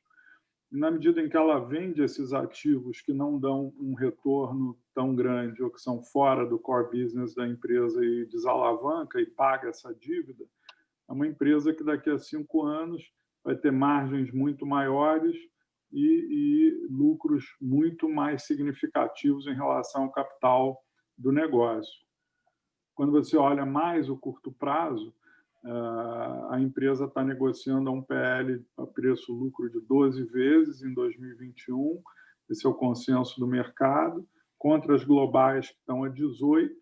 E na medida em que ela vende esses ativos que não dão um retorno tão grande ou que são fora do core business da empresa e desalavanca e paga essa dívida, é uma empresa que daqui a 5 anos vai ter margens muito maiores e lucros muito mais significativos em relação ao capital do negócio. Quando você olha mais o curto prazo, a empresa está negociando a um PL a preço-lucro de 12 vezes em 2021, esse é o consenso do mercado, contra as globais que estão a 18,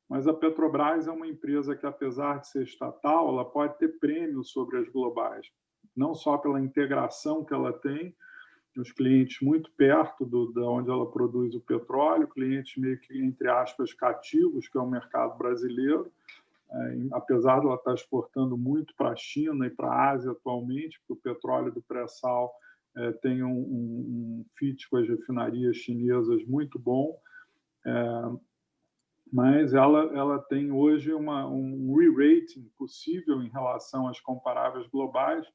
mas a Petrobras é uma empresa que, apesar de ser estatal, ela pode ter prêmio sobre as globais, não só pela integração que ela tem, os clientes muito perto de onde ela produz o petróleo, clientes meio que, entre aspas, cativos, que é o mercado brasileiro, apesar de ela estar exportando muito para a China e para a Ásia atualmente, porque o petróleo do pré-sal tem um fit com as refinarias chinesas muito bom, mas ela tem hoje um re-rating possível em relação às comparáveis globais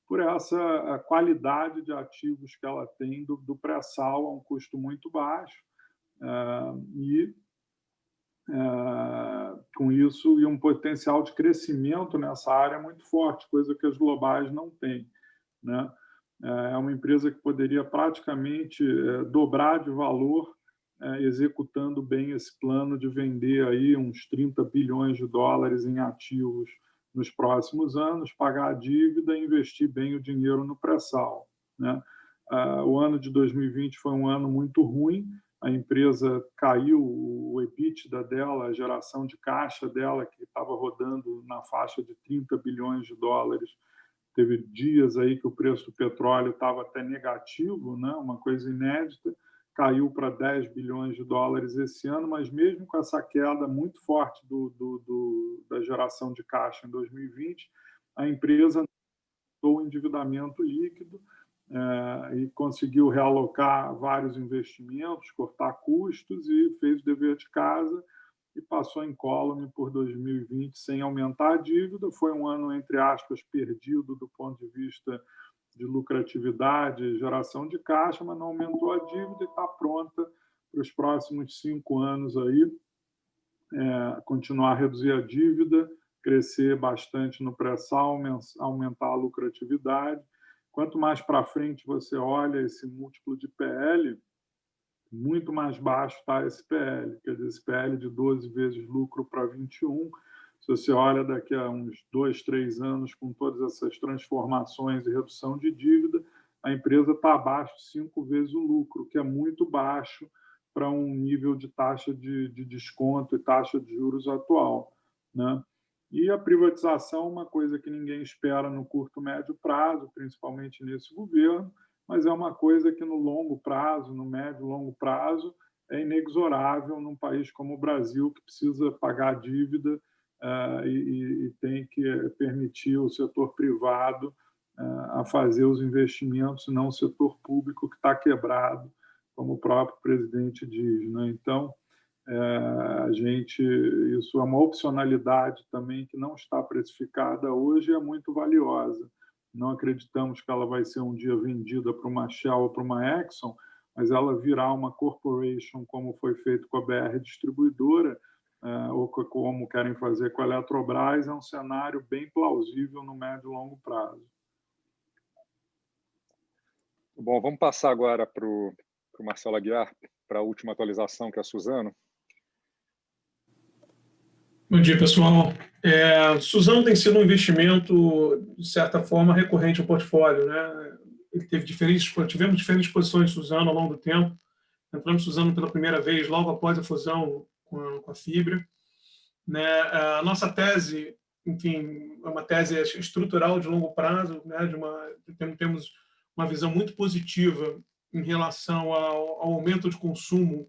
por essa qualidade de ativos que ela tem do pré-sal a um custo muito baixo, e com isso e um potencial de crescimento nessa área muito forte, coisa que as globais não têm, né? É uma empresa que poderia praticamente dobrar de valor executando bem esse plano de vender aí uns 30 bilhões de dólares em ativos nos próximos anos, pagar a dívida e investir bem o dinheiro no pré-sal, né? O ano de 2020 foi um ano muito ruim, a empresa caiu, o EBITDA dela, a geração de caixa dela, que estava rodando na faixa de 30 bilhões de dólares, teve dias aí que o preço do petróleo estava até negativo, né? Uma coisa inédita, caiu para 10 bilhões de dólares esse ano, mas mesmo com essa queda muito forte da geração de caixa em 2020, a empresa aumentou o endividamento líquido e conseguiu realocar vários investimentos, cortar custos e fez o dever de casa e passou incólume por 2020 sem aumentar a dívida. Foi um ano, entre aspas, perdido do ponto de vista de lucratividade, geração de caixa, mas não aumentou a dívida e está pronta para os próximos 5 anos aí, continuar a reduzir a dívida, crescer bastante no pré-sal, aumentar a lucratividade. Quanto mais para frente você olha esse múltiplo de PL, muito mais baixo está esse PL, quer dizer, esse PL de 12 vezes lucro para 21. Se você olha daqui a uns 2, 3 anos, com todas essas transformações e redução de dívida, a empresa está abaixo de 5 vezes o lucro, que é muito baixo para um nível de taxa de desconto e taxa de juros atual, né? E a privatização é uma coisa que ninguém espera no curto, médio prazo, principalmente nesse governo, mas é uma coisa que no longo prazo, no médio e longo prazo, é inexorável num país como o Brasil, que precisa pagar dívida e tem que permitir o setor privado a fazer os investimentos, e não o setor público que está quebrado, como o próprio presidente diz, né? Então, isso é uma opcionalidade também que não está precificada hoje e é muito valiosa. Não acreditamos que ela vai ser um dia vendida para uma Shell ou para uma Exxon, mas ela virá uma corporation, como foi feito com a BR Distribuidora, ou como querem fazer com a Eletrobras, é um cenário bem plausível no médio e longo prazo. Bom, vamos passar agora para o Marcelo Aguiar, para a última atualização, que é a Suzano. Bom dia, pessoal. Suzano tem sido um investimento, de certa forma, recorrente ao portfólio, né? Tivemos diferentes posições de Suzano ao longo do tempo. Entramos em Suzano pela primeira vez logo após a fusão com a Fibria, né? A nossa tese, enfim, é uma tese estrutural de longo prazo, né? Temos uma visão muito positiva em relação ao aumento de consumo,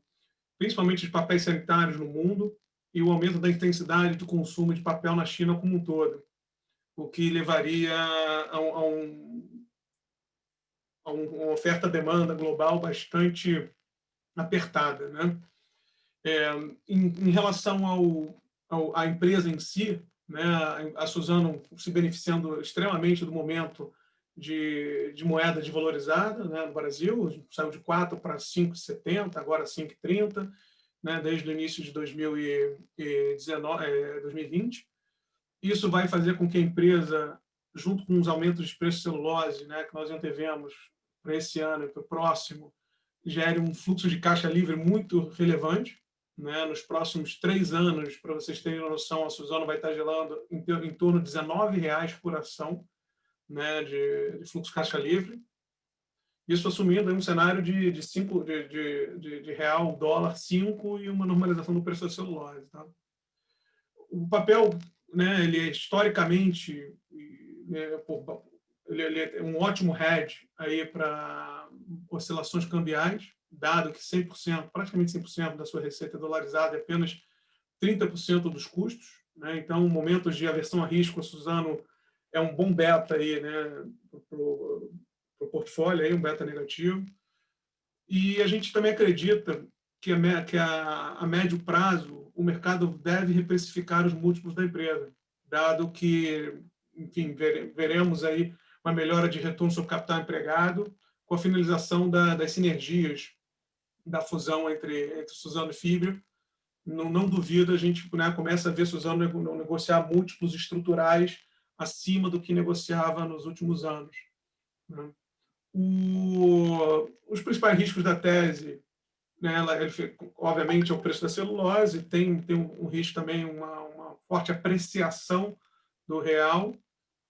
principalmente de papéis sanitários no mundo, e o aumento da intensidade de consumo de papel na China como um todo, o que levaria a uma oferta-demanda global bastante apertada, né? Em relação à empresa em si, né, a Suzano se beneficiando extremamente do momento de moeda desvalorizada, né, no Brasil, saiu de 4 para 5,70, agora 5,30, né, desde o início de 2020. Isso vai fazer com que a empresa, junto com os aumentos de preço de celulose, né, que nós antevemos para esse ano e para o próximo, gere um fluxo de caixa livre muito relevante, né? Nos próximos 3 anos, para vocês terem uma noção, a Suzano vai estar gerando em torno de R$19 por ação, né, de fluxo caixa livre. Isso assumindo um cenário de real, dólar 5 e uma normalização do preço da celulose. Tá? O papel, né, ele é historicamente ele é um ótimo hedge aí para oscilações cambiais, dado que 100%, praticamente 100% da sua receita é dolarizada e apenas 30% dos custos, né? Então, momentos de aversão a risco, a Suzano é um bom beta aí, né, para o portfólio, aí, um beta negativo. E a gente também acredita que a médio prazo o mercado deve reprecificar os múltiplos da empresa, dado que, enfim, veremos aí uma melhora de retorno sobre capital empregado com a finalização das sinergias da fusão entre Suzano e Fibria. Não duvido, a gente, né, começa a ver Suzano negociar múltiplos estruturais acima do que negociava nos últimos anos, né? Os principais riscos da tese, né, obviamente, é o preço da celulose, tem um risco também, uma forte apreciação do real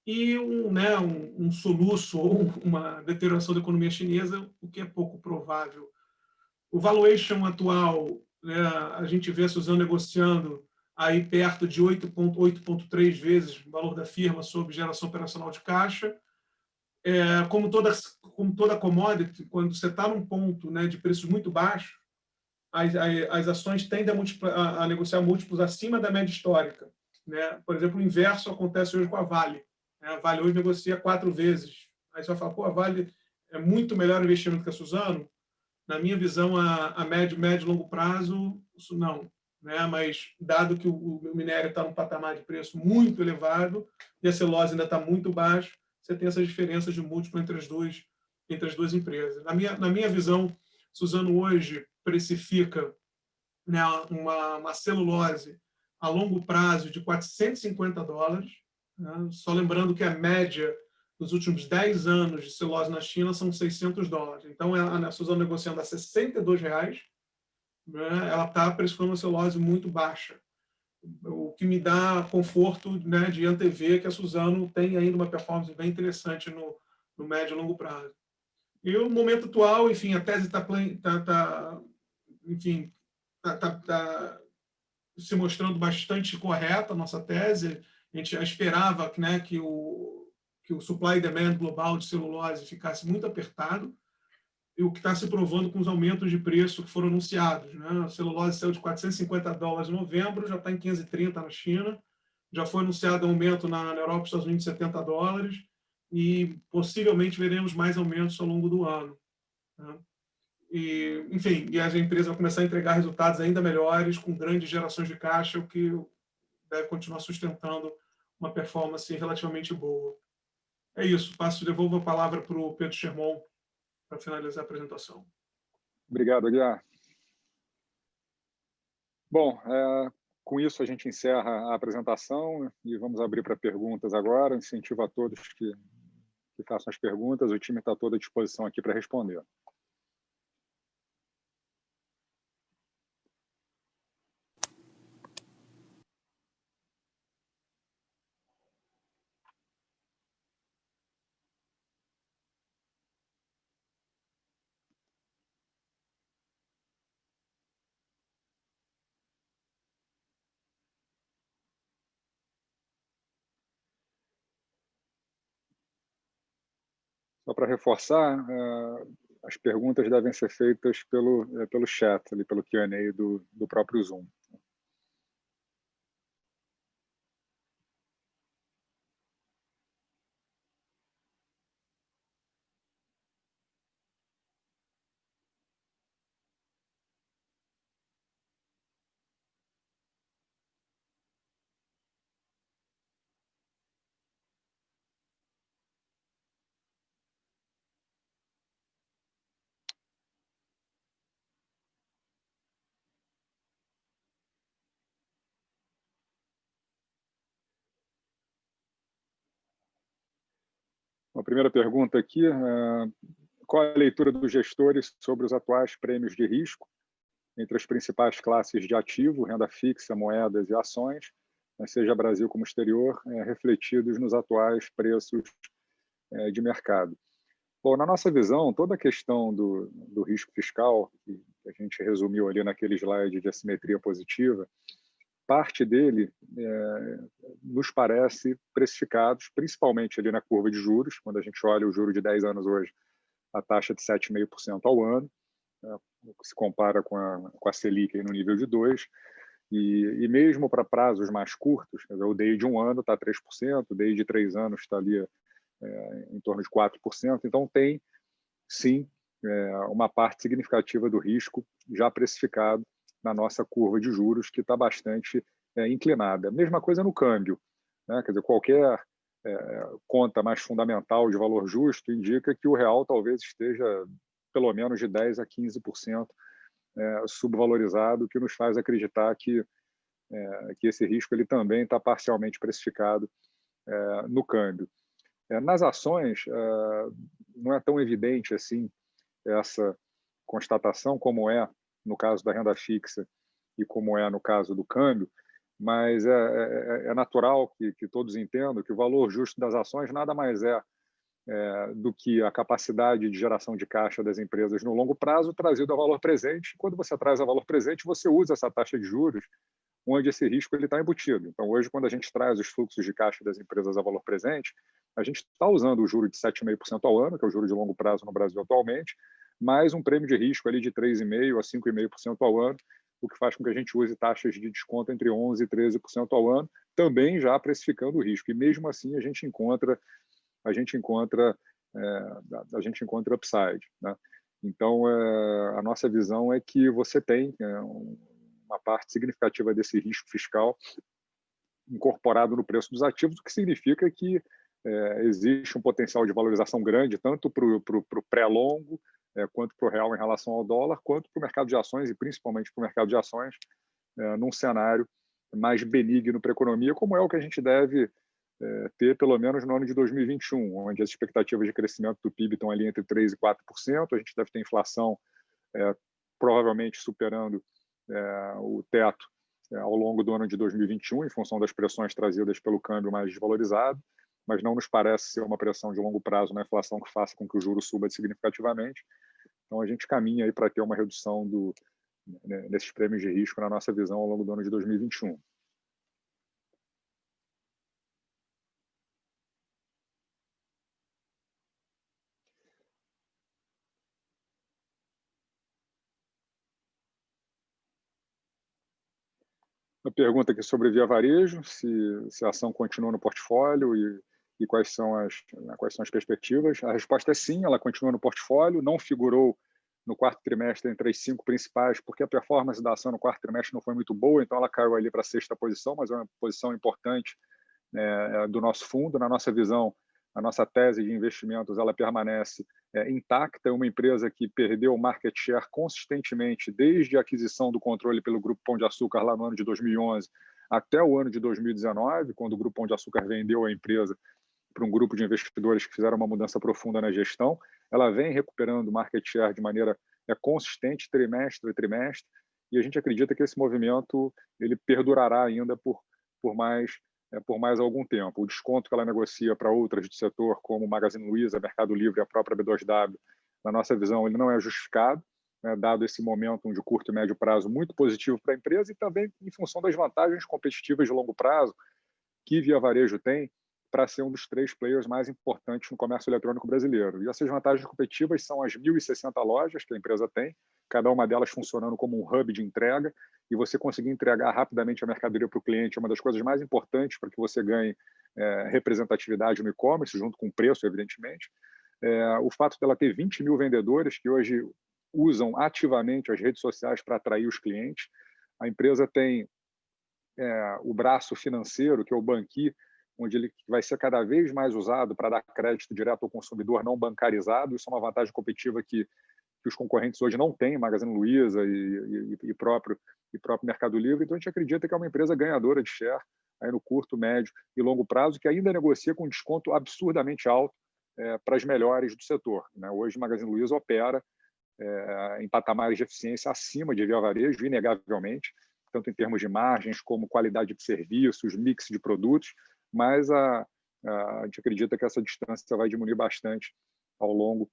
e um soluço ou uma deterioração da economia chinesa, o que é pouco provável. O valuation atual, né, a gente vê a Suzano negociando aí perto de 8,3 vezes o valor da firma sobre geração operacional de caixa. Como toda commodity, quando você está num ponto, né, de preço muito baixo, as ações tendem a negociar múltiplos acima da média histórica, né? Por exemplo, o inverso acontece hoje com a Vale, né? A Vale hoje negocia 4 vezes. Aí você vai falar, pô, a Vale é muito melhor investimento que a Suzano. Na minha visão, a médio e longo prazo, isso não, né? Mas dado que o minério está num patamar de preço muito elevado e a celulose ainda está muito baixa, você tem essas diferenças de múltiplo entre as duas empresas. Na minha visão, Suzano hoje precifica, né, uma celulose a longo prazo de $450, né? Só lembrando que a média dos últimos 10 anos de celulose na China são $600. Então, a Suzano negociando a R$62, né, ela está precificando uma celulose muito baixa, o que me dá conforto, né, de antever que a Suzano tem ainda uma performance bem interessante no médio e longo prazo. E o momento atual, enfim, a tese está enfim, tá se mostrando bastante correta, a nossa tese. A gente já esperava, né, que o supply e demand global de celulose ficasse muito apertado, e o que está se provando com os aumentos de preço que foram anunciados, né? A celulose saiu de $450 em novembro, já está em 530 na China, já foi anunciado aumento na Europa e Estados Unidos de $70, e possivelmente veremos mais aumentos ao longo do ano, né? E, enfim, e a empresa vai começar a entregar resultados ainda melhores, com grandes gerações de caixa, o que deve continuar sustentando uma performance relativamente boa. É isso. Devolvo a palavra para o Pedro Schermon para finalizar a apresentação. Obrigado, Aguiar. Bom, com isso a gente encerra a apresentação e vamos abrir para perguntas agora. Incentivo a todos que façam as perguntas. O time está todo à disposição aqui para responder. Só para reforçar, as perguntas devem ser feitas pelo chat, ali, pelo Q&A do próprio Zoom. A primeira pergunta aqui, qual a leitura dos gestores sobre os atuais prêmios de risco entre as principais classes de ativo, renda fixa, moedas e ações, seja Brasil como exterior, refletidos nos atuais preços de mercado? Bom, na nossa visão, toda a questão do risco fiscal, que a gente resumiu ali naquele slide de assimetria positiva, parte dele nos parece precificados, principalmente ali na curva de juros, quando a gente olha o juro de 10 anos hoje, a taxa de 7,5% ao ano, se compara com a Selic aí no nível de 2%, E mesmo para prazos mais curtos, quer dizer, o DI de 1 ano está 3%, o DI de 3 anos está ali em torno de 4%. Então, tem, sim, uma parte significativa do risco já precificado na nossa curva de juros, que está bastante inclinada. Mesma coisa no câmbio, né? Quer dizer, qualquer conta mais fundamental de valor justo indica que o real talvez esteja pelo menos de 10% a 15% subvalorizado, o que nos faz acreditar que esse risco ele também está parcialmente precificado no câmbio. Nas ações, não é tão evidente assim essa constatação como é no caso da renda fixa e como é no caso do câmbio, mas é natural que todos entendam que o valor justo das ações nada mais do que a capacidade de geração de caixa das empresas no longo prazo trazido a valor presente. Quando você traz a valor presente, você usa essa taxa de juros onde esse risco está embutido. Então, hoje, quando a gente traz os fluxos de caixa das empresas a valor presente, a gente está usando o juro de 7,5% ao ano, que é o juro de longo prazo no Brasil atualmente, mais um prêmio de risco ali de 3,5% a 5,5% ao ano, o que faz com que a gente use taxas de desconto entre 11% e 13% ao ano, também já precificando o risco. E mesmo assim a gente encontra upside, né? Então, a nossa visão é que você tem uma parte significativa desse risco fiscal incorporado no preço dos ativos, o que significa que existe um potencial de valorização grande, tanto para o pré-longo, quanto para o real em relação ao dólar, quanto para o mercado de ações, e principalmente para o mercado de ações, num cenário mais benigno para a economia, como é o que a gente deve ter pelo menos no ano de 2021, onde as expectativas de crescimento do PIB estão ali entre 3% e 4%, a gente deve ter inflação provavelmente superando o teto ao longo do ano de 2021, em função das pressões trazidas pelo câmbio mais desvalorizado, mas não nos parece ser uma pressão de longo prazo na inflação que faça com que o juro suba significativamente. Então, a gente caminha aí para ter uma redução desses prêmios de risco na nossa visão ao longo do ano de 2021. Uma pergunta aqui sobre Via Varejo, se a ação continua no portfólio e quais são as perspectivas. A resposta é sim, ela continua no portfólio, não figurou no quarto trimestre entre as 5 principais, porque a performance da ação no quarto trimestre não foi muito boa, então ela caiu ali para a 6ª posição, mas é uma posição importante do nosso fundo. Na nossa visão, a nossa tese de investimentos ela permanece intacta. É uma empresa que perdeu market share consistentemente desde a aquisição do controle pelo Grupo Pão de Açúcar lá no ano de 2011 até o ano de 2019, quando o Grupo Pão de Açúcar vendeu a empresa para um grupo de investidores que fizeram uma mudança profunda na gestão. Ela vem recuperando market share de maneira consistente, trimestre a trimestre, e a gente acredita que esse movimento ele perdurará ainda por mais algum tempo. O desconto que ela negocia para outras do setor, como Magazine Luiza, Mercado Livre e a própria B2W, na nossa visão, ele não é justificado, dado esse momento de curto e médio prazo muito positivo para a empresa e também em função das vantagens competitivas de longo prazo que Via Varejo tem para ser um dos 3 players mais importantes no comércio eletrônico brasileiro. E essas vantagens competitivas são as 1.060 lojas que a empresa tem, cada uma delas funcionando como um hub de entrega, e você conseguir entregar rapidamente a mercadoria para o cliente é uma das coisas mais importantes para que você ganhe representatividade no e-commerce, junto com o preço, evidentemente. O fato dela ter 20 mil vendedores que hoje usam ativamente as redes sociais para atrair os clientes. A empresa tem o braço financeiro, que é o Banqui, onde ele vai ser cada vez mais usado para dar crédito direto ao consumidor não bancarizado. Isso é uma vantagem competitiva que os concorrentes hoje não têm, Magazine Luiza e próprio Mercado Livre. Então, a gente acredita que é uma empresa ganhadora de share aí no curto, médio e longo prazo, que ainda negocia com um desconto absurdamente alto para as melhores do setor, né? Hoje, Magazine Luiza opera em patamares de eficiência acima de Via Varejo, inegavelmente, tanto em termos de margens como qualidade de serviços, mix de produtos, mas a gente acredita que essa distância vai diminuir bastante ao longo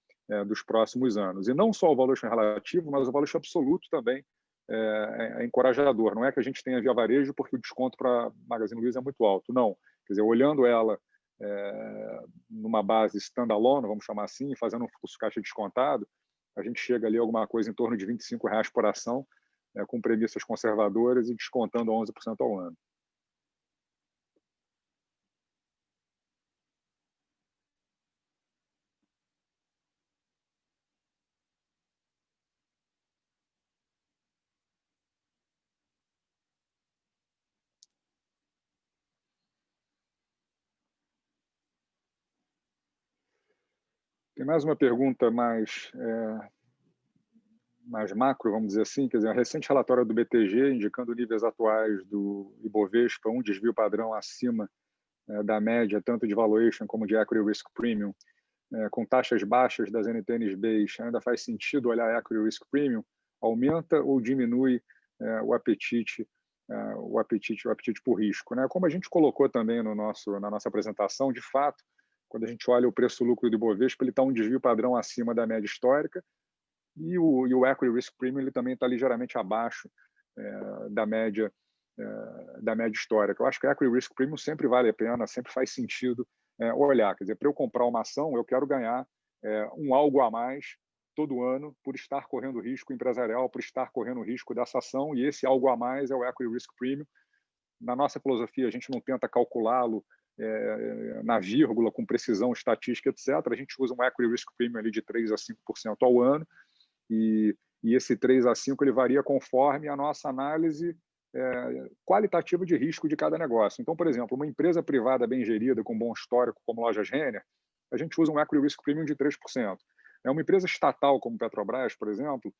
dos próximos anos. E não só o valuation relativo, mas o valuation absoluto também é encorajador. Não é que a gente tenha Via Varejo porque o desconto para Magazine Luiza é muito alto. Não. Quer dizer, olhando ela numa base standalone, vamos chamar assim, fazendo um fluxo caixa descontado, a gente chega ali a alguma coisa em torno de R$ 25 por ação, com premissas conservadoras e descontando 11% ao ano. Tem mais uma pergunta mais macro, vamos dizer assim, quer dizer, a recente relatório do BTG indicando níveis atuais do Ibovespa, um desvio padrão acima da média, tanto de valuation como de equity risk premium, com taxas baixas das NTNBs, ainda faz sentido olhar equity risk premium? Aumenta ou diminui o apetite por risco, né? Como a gente colocou também na nossa apresentação, de fato, quando a gente olha o preço-lucro do Ibovespa, ele está um desvio padrão acima da média histórica, e o equity risk premium ele também está ligeiramente abaixo da média histórica. Eu acho que o equity risk premium sempre vale a pena, sempre faz sentido olhar. Quer dizer, para eu comprar uma ação, eu quero ganhar um algo a mais todo ano por estar correndo risco empresarial, por estar correndo risco dessa ação, e esse algo a mais é o equity risk premium. Na nossa filosofia, a gente não tenta calculá-lo na vírgula, com precisão estatística, etc. A gente usa um equity risk premium ali de 3% a 5% ao ano, e esse 3% a 5% ele varia conforme a nossa análise qualitativa de risco de cada negócio. Então, por exemplo, uma empresa privada bem gerida, com bom histórico, como Lojas Renner, a gente usa um equity risk premium de 3%. Uma empresa estatal como Petrobras, por exemplo,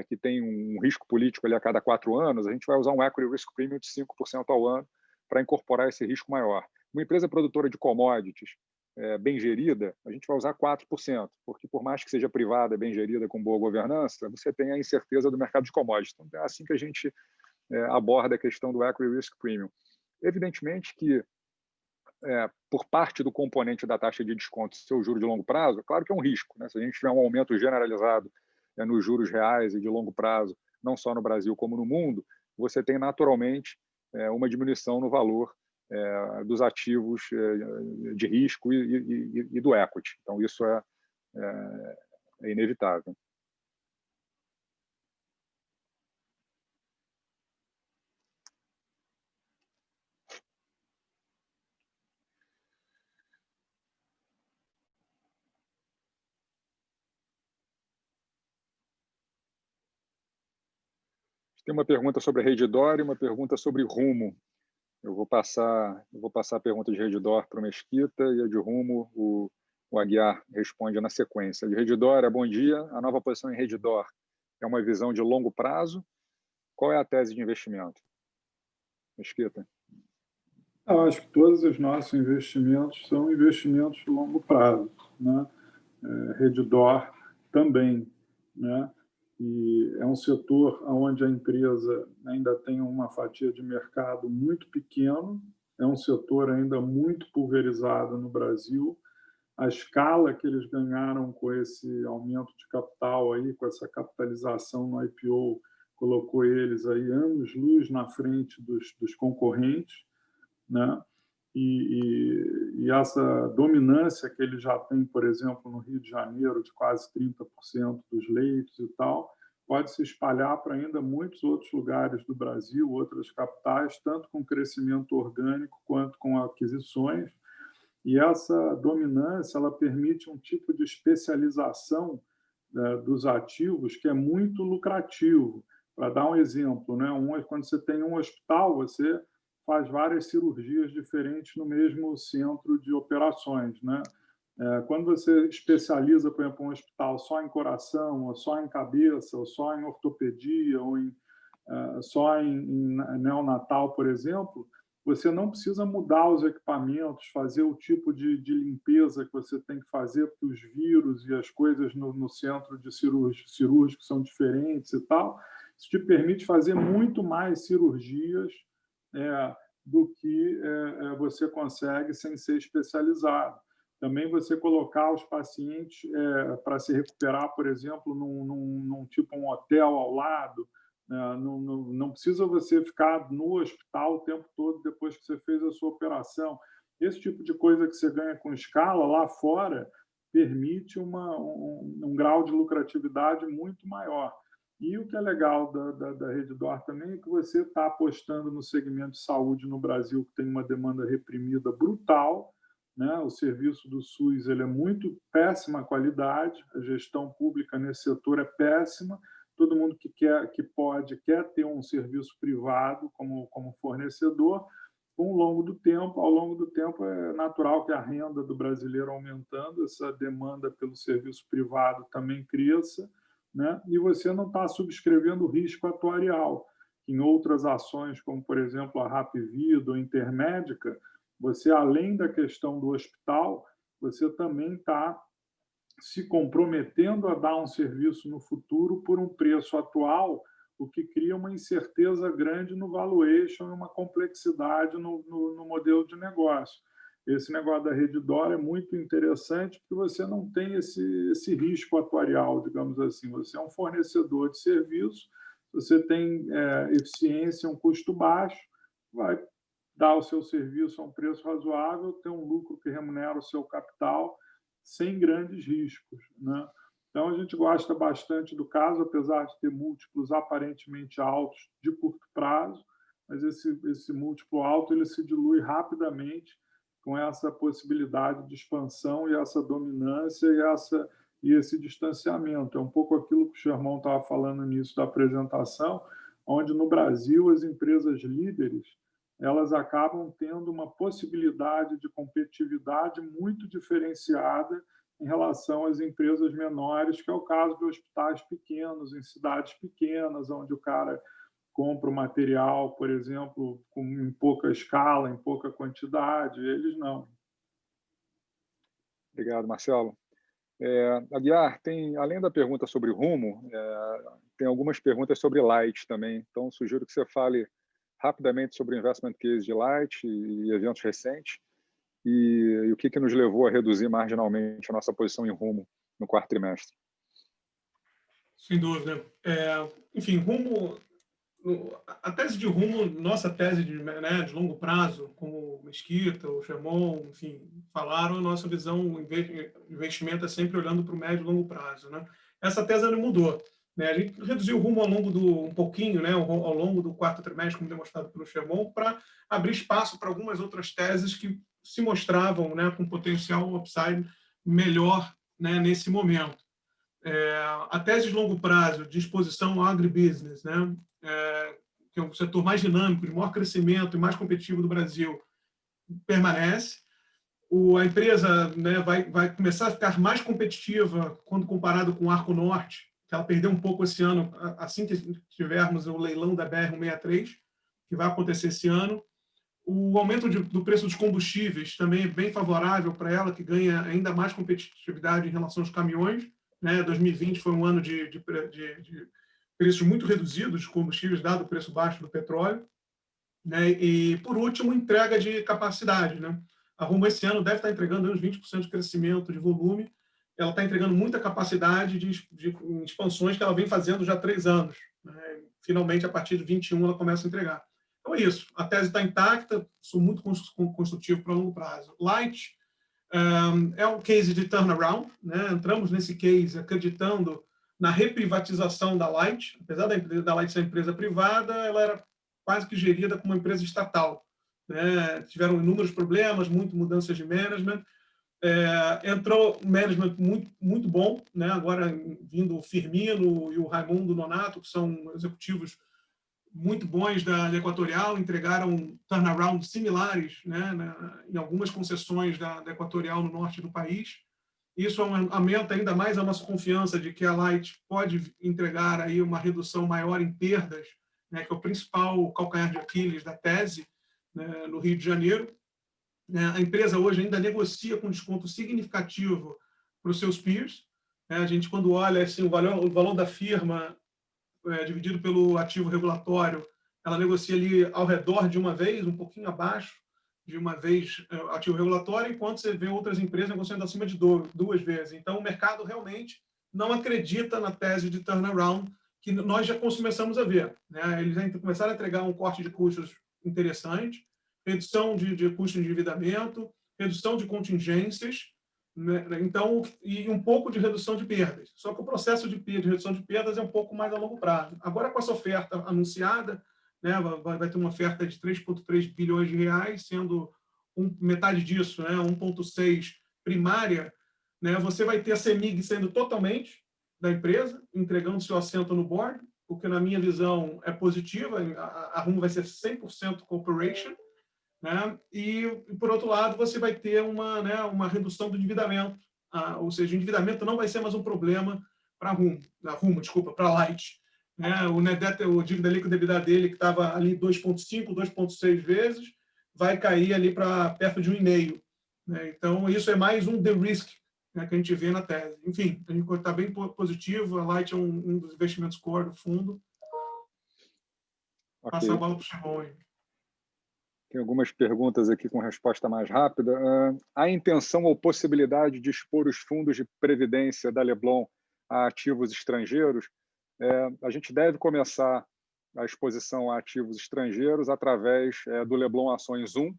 que tem um risco político ali a cada 4 anos, a gente vai usar um equity risk premium de 5% ao ano para incorporar esse risco maior. Uma empresa produtora de commodities bem gerida, a gente vai usar 4%, porque por mais que seja privada, bem gerida, com boa governança, você tem a incerteza do mercado de commodities. Então, é assim que a gente aborda a questão do equity risk premium. Evidentemente que, por parte do componente da taxa de desconto, seu juro de longo prazo, é claro que é um risco, né? Se a gente tiver um aumento generalizado nos juros reais e de longo prazo, não só no Brasil como no mundo, você tem naturalmente uma diminuição no valor dos ativos de risco e do equity. Então, isso é inevitável. Tem uma pergunta sobre a Redditor e uma pergunta sobre Rumo. Eu vou passar a pergunta de Redditor para o Mesquita e a de Rumo o Aguiar responde na sequência. De Redditor, bom dia. A nova posição em Redditor é uma visão de longo prazo? Qual é a tese de investimento? Mesquita. Eu acho que todos os nossos investimentos são investimentos de longo prazo, né? Redditor também, né? E é um setor onde a empresa ainda tem uma fatia de mercado muito pequeno, é um setor ainda muito pulverizado no Brasil. A escala que eles ganharam com esse aumento de capital aí, com essa capitalização no IPO, colocou eles aí anos-luz na frente dos concorrentes, né? E essa dominância que ele já tem, por exemplo, no Rio de Janeiro, de quase 30% dos leitos e tal, pode se espalhar para ainda muitos outros lugares do Brasil, outras capitais, tanto com crescimento orgânico quanto com aquisições. E essa dominância ela permite um tipo de especialização dos ativos que é muito lucrativo. Para dar um exemplo, né? Quando você tem um hospital, você faz várias cirurgias diferentes no mesmo centro de operações, né? Quando você especializa, por exemplo, um hospital só em coração, ou só em cabeça, ou só em ortopedia, ou só em neonatal, por exemplo, você não precisa mudar os equipamentos, fazer o tipo de limpeza que você tem que fazer, porque os vírus e as coisas no centro de cirúrgico são diferentes e tal. Isso te permite fazer muito mais cirurgias do que você consegue sem ser especializado. Também você colocar os pacientes para se recuperar, por exemplo, num tipo um hotel ao lado. Não precisa você ficar no hospital o tempo todo depois que você fez a sua operação. Esse tipo de coisa que você ganha com escala lá fora permite um grau de lucratividade muito maior. E o que é legal da Redditor também é que você está apostando no segmento de saúde no Brasil, que tem uma demanda reprimida brutal, né? O serviço do SUS ele é muito péssima qualidade, a gestão pública nesse setor é péssima, todo mundo que quer ter um serviço privado como fornecedor. Ao longo do tempo é natural que a renda do brasileiro aumentando, essa demanda pelo serviço privado também cresça, né? E você não está subscrevendo o risco atuarial. Em outras ações, como, por exemplo, a Hapvida ou Intermédica, você, além da questão do hospital, você também está se comprometendo a dar um serviço no futuro por um preço atual, o que cria uma incerteza grande no valuation e uma complexidade no modelo de negócio. Esse negócio da Redditor é muito interessante porque você não tem esse risco atuarial, digamos assim. Você é um fornecedor de serviço, você tem eficiência, um custo baixo, vai dar o seu serviço a um preço razoável, ter um lucro que remunera o seu capital sem grandes riscos, né? Então, a gente gosta bastante do caso, apesar de ter múltiplos aparentemente altos de curto prazo, mas esse múltiplo alto ele se dilui rapidamente com essa possibilidade de expansão e essa dominância e esse distanciamento. É um pouco aquilo que o Sherman estava falando no início da apresentação, onde no Brasil as empresas líderes elas acabam tendo uma possibilidade de competitividade muito diferenciada em relação às empresas menores, que é o caso de hospitais pequenos, em cidades pequenas, onde o cara compra o material, por exemplo, em pouca escala, em pouca quantidade, eles não. Obrigado, Marcelo. Aguiar, além da pergunta sobre Rumo, tem algumas perguntas sobre Light também, então sugiro que você fale rapidamente sobre o investment case de Light e eventos recentes e o que nos levou a reduzir marginalmente a nossa posição em Rumo no quarto trimestre. Sem dúvida. Enfim, Rumo, a tese de Rumo, nossa tese de longo prazo, como o Mesquita, o Sherman, enfim, falaram, a nossa visão, investimento é sempre olhando para o médio e longo prazo, né? Essa tese não mudou. Né? A gente reduziu o Rumo ao longo um pouquinho, né, ao longo do quarto trimestre, como demonstrado pelo Sherman, para abrir espaço para algumas outras teses que se mostravam, né, com potencial upside melhor, né, nesse momento. A tese de longo prazo de exposição ao agribusiness, né, que é o setor mais dinâmico, de maior crescimento e mais competitivo do Brasil, permanece. A empresa, né, vai começar a ficar mais competitiva quando comparado com o Arco Norte, que ela perdeu um pouco esse ano, assim que tivermos o leilão da BR-163, que vai acontecer esse ano. O aumento do preço dos combustíveis também é bem favorável para ela, que ganha ainda mais competitividade em relação aos caminhões. Né? 2020 foi um ano de preços muito reduzidos de combustíveis, dado o preço baixo do petróleo. Né? E, por último, entrega de capacidade. Né? A Rumo esse ano deve estar entregando uns 20% de crescimento de volume. Ela está entregando muita capacidade de expansões que ela vem fazendo já há 3 anos. Né? Finalmente, a partir de 21, ela começa a entregar. Então é isso. A tese está intacta, sou muito construtivo para longo prazo. Light é um case de turnaround. Né? Entramos nesse case acreditando na reprivatização da Light. Apesar da Light ser uma empresa privada, ela era quase que gerida como uma empresa estatal. Né? Tiveram inúmeros problemas, muitas mudanças de management. Entrou um management muito bom, né? Agora vindo o Firmino e o Raimundo Nonato, que são executivos muito bons da Equatorial, entregaram turnarounds similares, né, em algumas concessões da Equatorial no norte do país. Isso aumenta ainda mais a nossa confiança de que a Light pode entregar aí uma redução maior em perdas, né, que é o principal calcanhar de Aquiles da tese, né, no Rio de Janeiro. A empresa hoje ainda negocia com desconto significativo para os seus peers. A gente, quando olha assim, o valor da firma dividido pelo ativo regulatório, ela negocia ali ao redor de uma vez, um pouquinho abaixo de uma vez ativo regulatório, enquanto você vê outras empresas negociando acima de 2 vezes. Então, o mercado realmente não acredita na tese de turnaround que nós já começamos a ver. Né? Eles já começaram a entregar um corte de custos interessante, redução de custo de endividamento, redução de contingências, né? Então, e um pouco de redução de perdas. Só que o processo de redução de perdas é um pouco mais a longo prazo. Agora, com essa oferta anunciada, né, vai ter uma oferta de 3,3 bilhões de reais, sendo metade disso, né, 1,6 primária, né, você vai ter a CEMIG sendo totalmente da empresa, entregando seu assento no board, o que, na minha visão, é positiva. A Rumo vai ser 100% corporation, né? E, por outro lado, você vai ter uma redução do endividamento, ou seja, o endividamento não vai ser mais um problema para a Rumo, desculpa, para a Light. Né? O net debt, o dívida líquida EBITDA dele, que estava ali 2,5, 2,6 vezes, vai cair ali para perto de 1,5. Né? Então, isso é mais um de-risk, né, que a gente vê na tese. Enfim, a gente está bem positivo, a Light é um dos investimentos core do fundo. Okay. Passa a bola para o Chimon aí. Tem algumas perguntas aqui com resposta mais rápida. Há intenção ou possibilidade de expor os fundos de previdência da Leblon a ativos estrangeiros? A gente deve começar a exposição a ativos estrangeiros através do Leblon Ações 1, que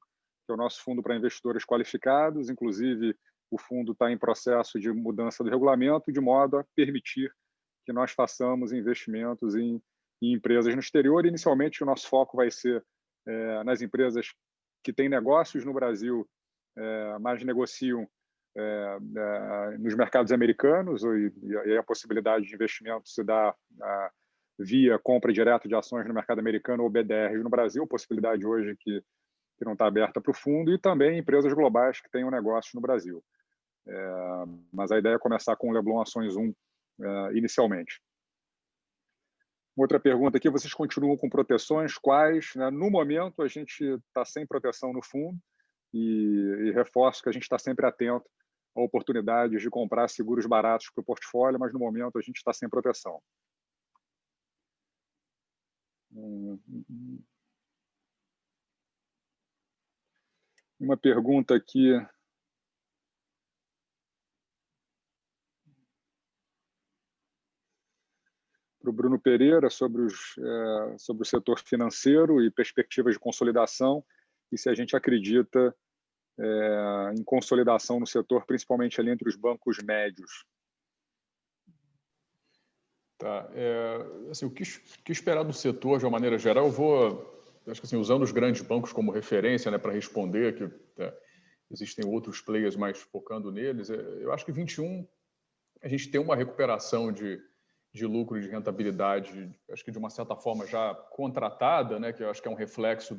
é o nosso fundo para investidores qualificados. Inclusive, o fundo está em processo de mudança do regulamento, de modo a permitir que nós façamos investimentos em empresas no exterior. Inicialmente, o nosso foco vai ser nas empresas que têm negócios no Brasil, mas negociam nos mercados americanos, e a possibilidade de investimento se dá via compra direta de ações no mercado americano ou BDRs no Brasil, possibilidade hoje que não está aberta para o fundo, e também empresas globais que tenham negócios no Brasil. Mas a ideia é começar com o Leblon Ações 1 inicialmente. Outra pergunta aqui, vocês continuam com proteções? Quais? No momento, a gente está sem proteção no fundo e reforço que a gente está sempre atento a oportunidades de comprar seguros baratos para o portfólio, mas no momento a gente está sem proteção. Uma pergunta aqui para o Bruno Pereira sobre o setor financeiro e perspectivas de consolidação, e se a gente acredita em consolidação no setor, principalmente ali entre os bancos médios. Tá. Assim, o que esperar do setor, de uma maneira geral, acho que assim, usando os grandes bancos como referência, né, para responder, que existem outros players mais focando neles, eu acho que 21 a gente tem uma recuperação de lucro e de rentabilidade, acho que de uma certa forma já contratada, né, que eu acho que é um reflexo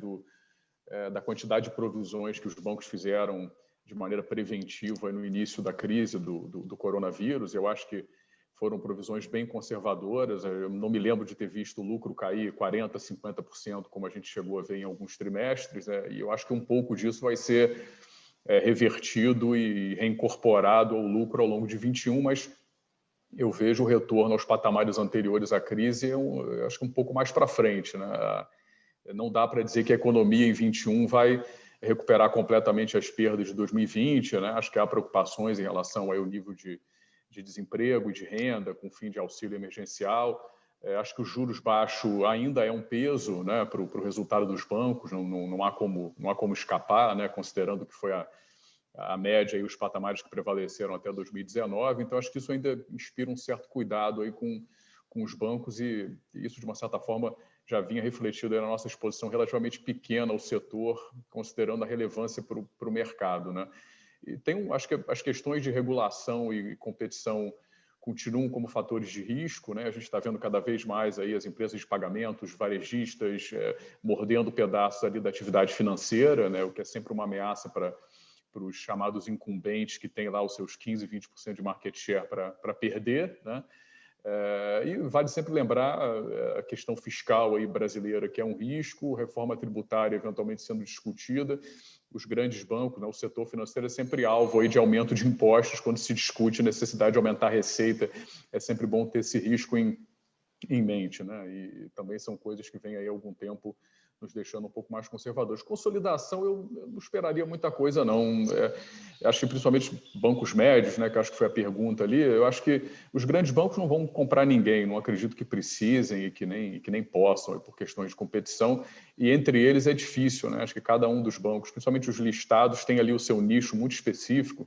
da quantidade de provisões que os bancos fizeram de maneira preventiva no início da crise do coronavírus. Eu acho que foram provisões bem conservadoras. Eu não me lembro de ter visto o lucro cair 40%, 50%, como a gente chegou a ver em alguns trimestres, né? E eu acho que um pouco disso vai ser revertido e reincorporado ao lucro ao longo de 21, mas eu vejo o retorno aos patamares anteriores à crise, eu acho que um pouco mais para frente, né? Não dá para dizer que a economia em 21 vai recuperar completamente as perdas de 2020, né? Acho que há preocupações em relação ao nível de desemprego e de renda, com fim de auxílio emergencial. Acho que os juros baixos ainda é um peso, né, para o resultado dos bancos, não há como escapar, né, considerando que foi a média e os patamares que prevaleceram até 2019. Então, acho que isso ainda inspira um certo cuidado aí com os bancos, e isso, de uma certa forma, já vinha refletido aí na nossa exposição relativamente pequena ao setor, considerando a relevância para o mercado, né? E acho que as questões de regulação e competição continuam como fatores de risco, né? A gente está vendo cada vez mais aí as empresas de pagamentos, varejistas, mordendo pedaços ali da atividade financeira, né? O que é sempre uma ameaça para os chamados incumbentes que têm lá os seus 15%, 20% de market share para perder, né? E vale sempre lembrar a questão fiscal aí brasileira, que é um risco, reforma tributária eventualmente sendo discutida. Os grandes bancos, né, o setor financeiro é sempre alvo aí de aumento de impostos quando se discute a necessidade de aumentar a receita. É sempre bom ter esse risco em mente, né? E também são coisas que vêm aí há algum tempo nos deixando um pouco mais conservadores. Consolidação, eu não esperaria muita coisa, não. Acho que principalmente bancos médios, né, que acho que foi a pergunta ali, eu acho que os grandes bancos não vão comprar ninguém, não acredito que precisem e que nem possam, por questões de competição, e entre eles é difícil, né? Acho que cada um dos bancos, principalmente os listados, tem ali o seu nicho muito específico,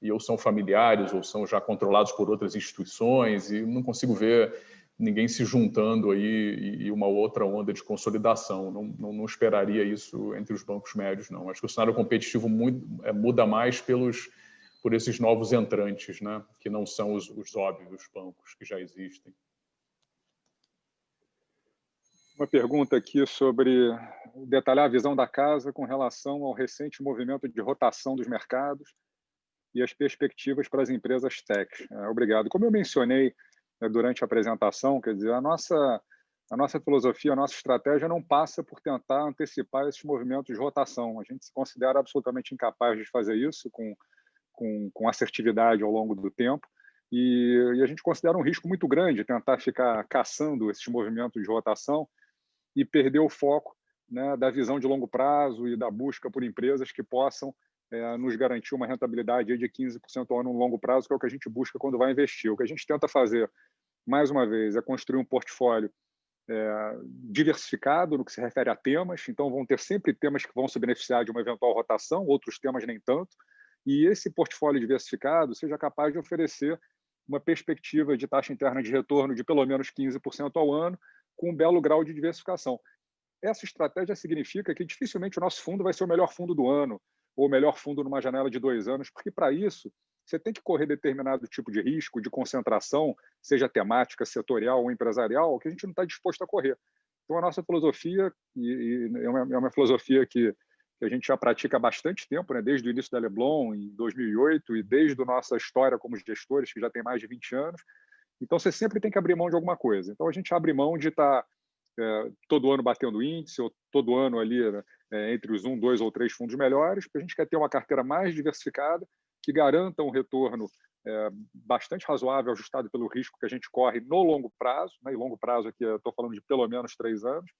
e ou são familiares ou são já controlados por outras instituições, e não consigo ver ninguém se juntando aí e uma outra onda de consolidação. Não esperaria isso entre os bancos médios, não. Acho que o cenário competitivo muda mais por esses novos entrantes, né? Que não são os óbvios bancos que já existem. Uma pergunta aqui sobre detalhar a visão da casa com relação ao recente movimento de rotação dos mercados e as perspectivas para as empresas tech. Obrigado. Como eu mencionei durante a apresentação, quer dizer, a nossa filosofia, a nossa estratégia não passa por tentar antecipar esses movimentos de rotação. A gente se considera absolutamente incapaz de fazer isso com assertividade ao longo do tempo, e a gente considera um risco muito grande tentar ficar caçando esses movimentos de rotação e perder o foco, né, da visão de longo prazo e da busca por empresas que possam nos garantir uma rentabilidade de 15% ao ano no longo prazo, que é o que a gente busca quando vai investir. O que a gente tenta fazer, mais uma vez, é construir um portfólio diversificado no que se refere a temas. Então, vão ter sempre temas que vão se beneficiar de uma eventual rotação, outros temas nem tanto. E esse portfólio diversificado seja capaz de oferecer uma perspectiva de taxa interna de retorno de pelo menos 15% ao ano, com um belo grau de diversificação. Essa estratégia significa que dificilmente o nosso fundo vai ser o melhor fundo do ano ou o melhor fundo numa janela de 2 anos, porque para isso você tem que correr determinado tipo de risco, de concentração, seja temática, setorial ou empresarial, que a gente não está disposto a correr. Então, a nossa filosofia, e é uma filosofia que a gente já pratica há bastante tempo, né? Desde o início da Leblon, em 2008, e desde a nossa história como gestores, que já tem mais de 20 anos. Então, você sempre tem que abrir mão de alguma coisa. Então, a gente abre mão de estar todo ano batendo índice, ou todo ano ali entre os 1, 2 ou 3 fundos melhores, porque a gente quer ter uma carteira mais diversificada, que garanta um retorno bastante razoável, ajustado pelo risco que a gente corre no longo prazo, né? E longo prazo aqui eu estou falando de pelo menos 3 anos,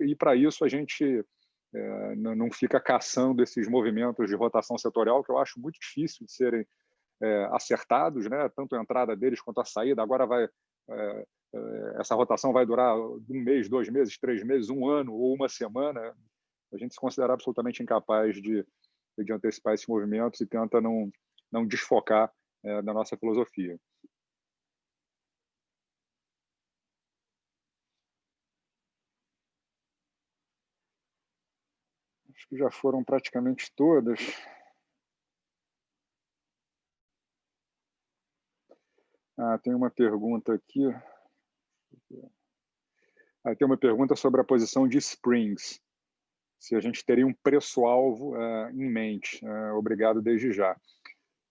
e para isso a gente não fica caçando esses movimentos de rotação setorial, que eu acho muito difícil de serem acertados, né? Tanto a entrada deles quanto a saída. Agora essa rotação vai durar 1 mês, 2 meses, 3 meses, 1 ano ou 1 semana. A gente se considera absolutamente incapaz de antecipar esses movimentos e tenta não desfocar da nossa filosofia. Acho que já foram praticamente todas. Tem uma pergunta aqui. Tem uma pergunta sobre a posição de Springs. Se a gente teria um preço-alvo em mente. Obrigado desde já.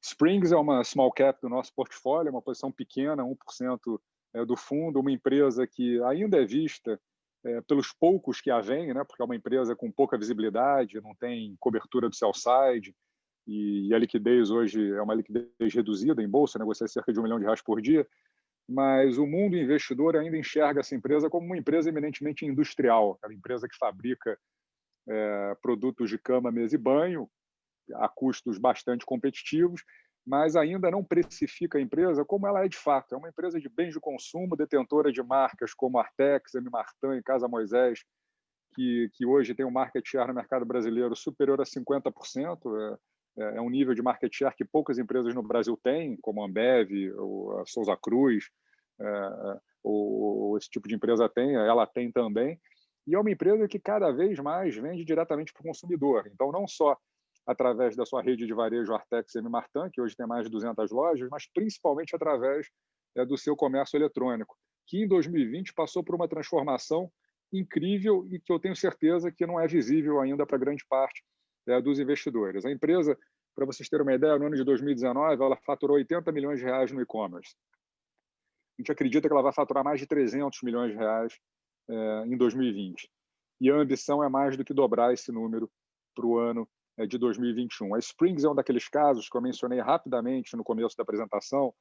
Springs é uma small cap do nosso portfólio, uma posição pequena, 1% do fundo, uma empresa que ainda é vista pelos poucos que a veem, né? Porque é uma empresa com pouca visibilidade, não tem cobertura do sell side, e a liquidez hoje é uma liquidez reduzida em bolsa, negocia cerca de R$1 milhão por dia, mas o mundo investidor ainda enxerga essa empresa como uma empresa eminentemente industrial, aquela empresa que fabrica produtos de cama, mesa e banho, a custos bastante competitivos, mas ainda não precifica a empresa como ela é de fato. É uma empresa de bens de consumo, detentora de marcas como Artex, M. Martin e Casa Moisés, que hoje tem um market share no mercado brasileiro superior a 50%. É um nível de market share que poucas empresas no Brasil têm, como a Ambev, ou a Souza Cruz, ou esse tipo de empresa tem, ela tem também. E é uma empresa que cada vez mais vende diretamente para o consumidor. Então, não só através da sua rede de varejo Artex M. Martin, que hoje tem mais de 200 lojas, mas principalmente através do seu comércio eletrônico, que em 2020 passou por uma transformação incrível e que eu tenho certeza que não é visível ainda para grande parte dos investidores. A empresa, para vocês terem uma ideia, no ano de 2019, ela faturou R$80 milhões no e-commerce. A gente acredita que ela vai faturar mais de R$300 milhões em 2020. E a ambição é mais do que dobrar esse número para o ano de 2021. A Springs é um daqueles casos que eu mencionei rapidamente no começo da apresentação,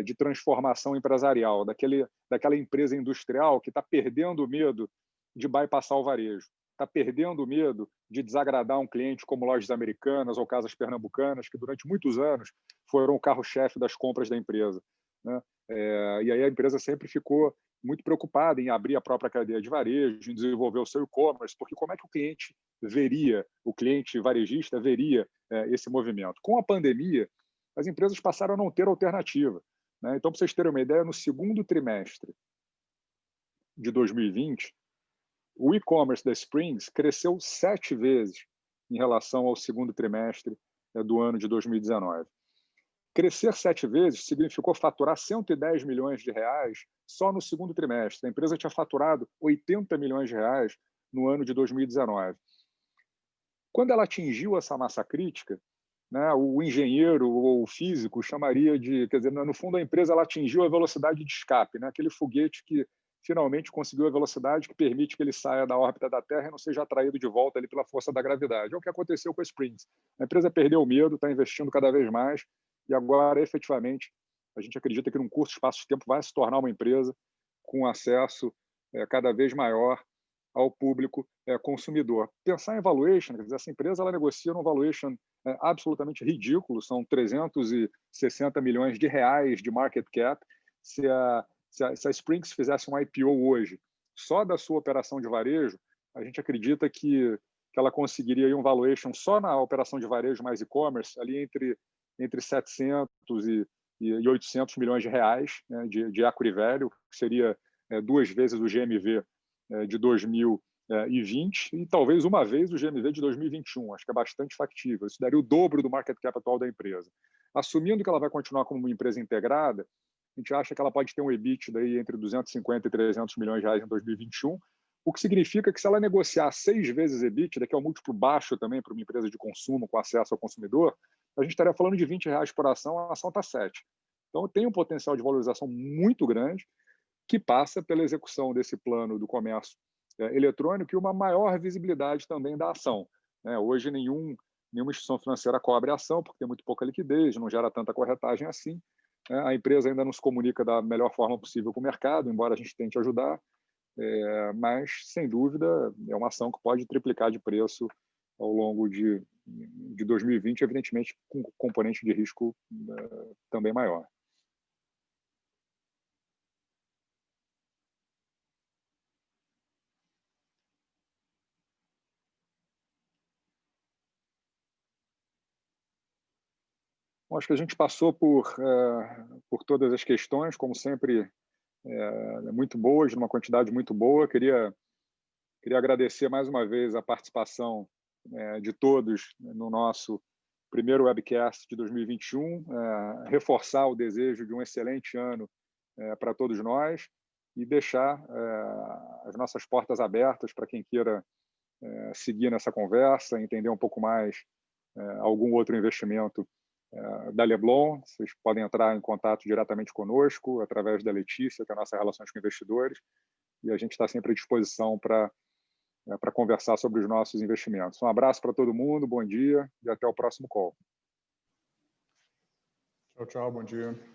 de transformação empresarial, daquela empresa industrial que está perdendo o medo de bypassar o varejo, está perdendo o medo de desagradar um cliente como Lojas Americanas ou Casas Pernambucanas, que durante muitos anos foram o carro-chefe das compras da empresa, né? E aí a empresa sempre ficou muito preocupada em abrir a própria cadeia de varejo, em desenvolver o seu e-commerce, porque como é que o cliente varejista veria esse movimento. Com a pandemia, as empresas passaram a não ter alternativa, né? Então, para vocês terem uma ideia, no segundo trimestre de 2020, o e-commerce da Springs cresceu 7 vezes em relação ao segundo trimestre do ano de 2019. Crescer 7 vezes significou faturar 110 milhões de reais só no segundo trimestre. A empresa tinha faturado 80 milhões de reais no ano de 2019. Quando ela atingiu essa massa crítica, né, o engenheiro ou o físico chamaria de... Quer dizer, no fundo, a empresa ela atingiu a velocidade de escape, né, aquele foguete que finalmente conseguiu a velocidade que permite que ele saia da órbita da Terra e não seja atraído de volta ali pela força da gravidade. É o que aconteceu com a Springs. A empresa perdeu o medo, está investindo cada vez mais e agora, efetivamente, a gente acredita que num curto espaço de tempo vai se tornar uma empresa com acesso cada vez maior ao público consumidor. Pensar em valuation, quer dizer, essa empresa ela negocia num valuation absolutamente ridículo, são 360 milhões de reais de market cap. Se a Springs fizesse um IPO hoje, só da sua operação de varejo, a gente acredita que ela conseguiria um valuation só na operação de varejo mais e-commerce, ali entre 700 e 800 milhões de reais, né, de equity value, que seria 2 vezes o GMV de 2020 e talvez uma vez o GMV de 2021. Acho que é bastante factível. Isso daria o dobro do market cap atual da empresa. Assumindo que ela vai continuar como uma empresa integrada, a gente acha que ela pode ter um EBITDA aí entre 250 e 300 milhões de reais em 2021, o que significa que se ela negociar 6 vezes EBITDA, que é um múltiplo baixo também para uma empresa de consumo com acesso ao consumidor, a gente estaria falando de R$20 por ação, a ação está 7. Então, tem um potencial de valorização muito grande que passa pela execução desse plano do comércio eletrônico e uma maior visibilidade também da ação. Hoje, nenhuma instituição financeira cobre a ação, porque tem muito pouca liquidez, não gera tanta corretagem assim. A empresa ainda não se comunica da melhor forma possível com o mercado, embora a gente tente ajudar, mas, sem dúvida, é uma ação que pode triplicar de preço ao longo de 2020, evidentemente, com componente de risco também maior. Acho que a gente passou por todas as questões, como sempre, muito boas, numa quantidade muito boa. Queria agradecer mais uma vez a participação de todos no nosso primeiro webcast de 2021, reforçar o desejo de um excelente ano para todos nós e deixar as nossas portas abertas para quem queira seguir nessa conversa, entender um pouco mais algum outro investimento da Leblon. Vocês podem entrar em contato diretamente conosco, através da Letícia, que é a nossa Relações com Investidores, e a gente está sempre à disposição para conversar sobre os nossos investimentos. Um abraço para todo mundo, bom dia e até o próximo call. Tchau, tchau, bom dia.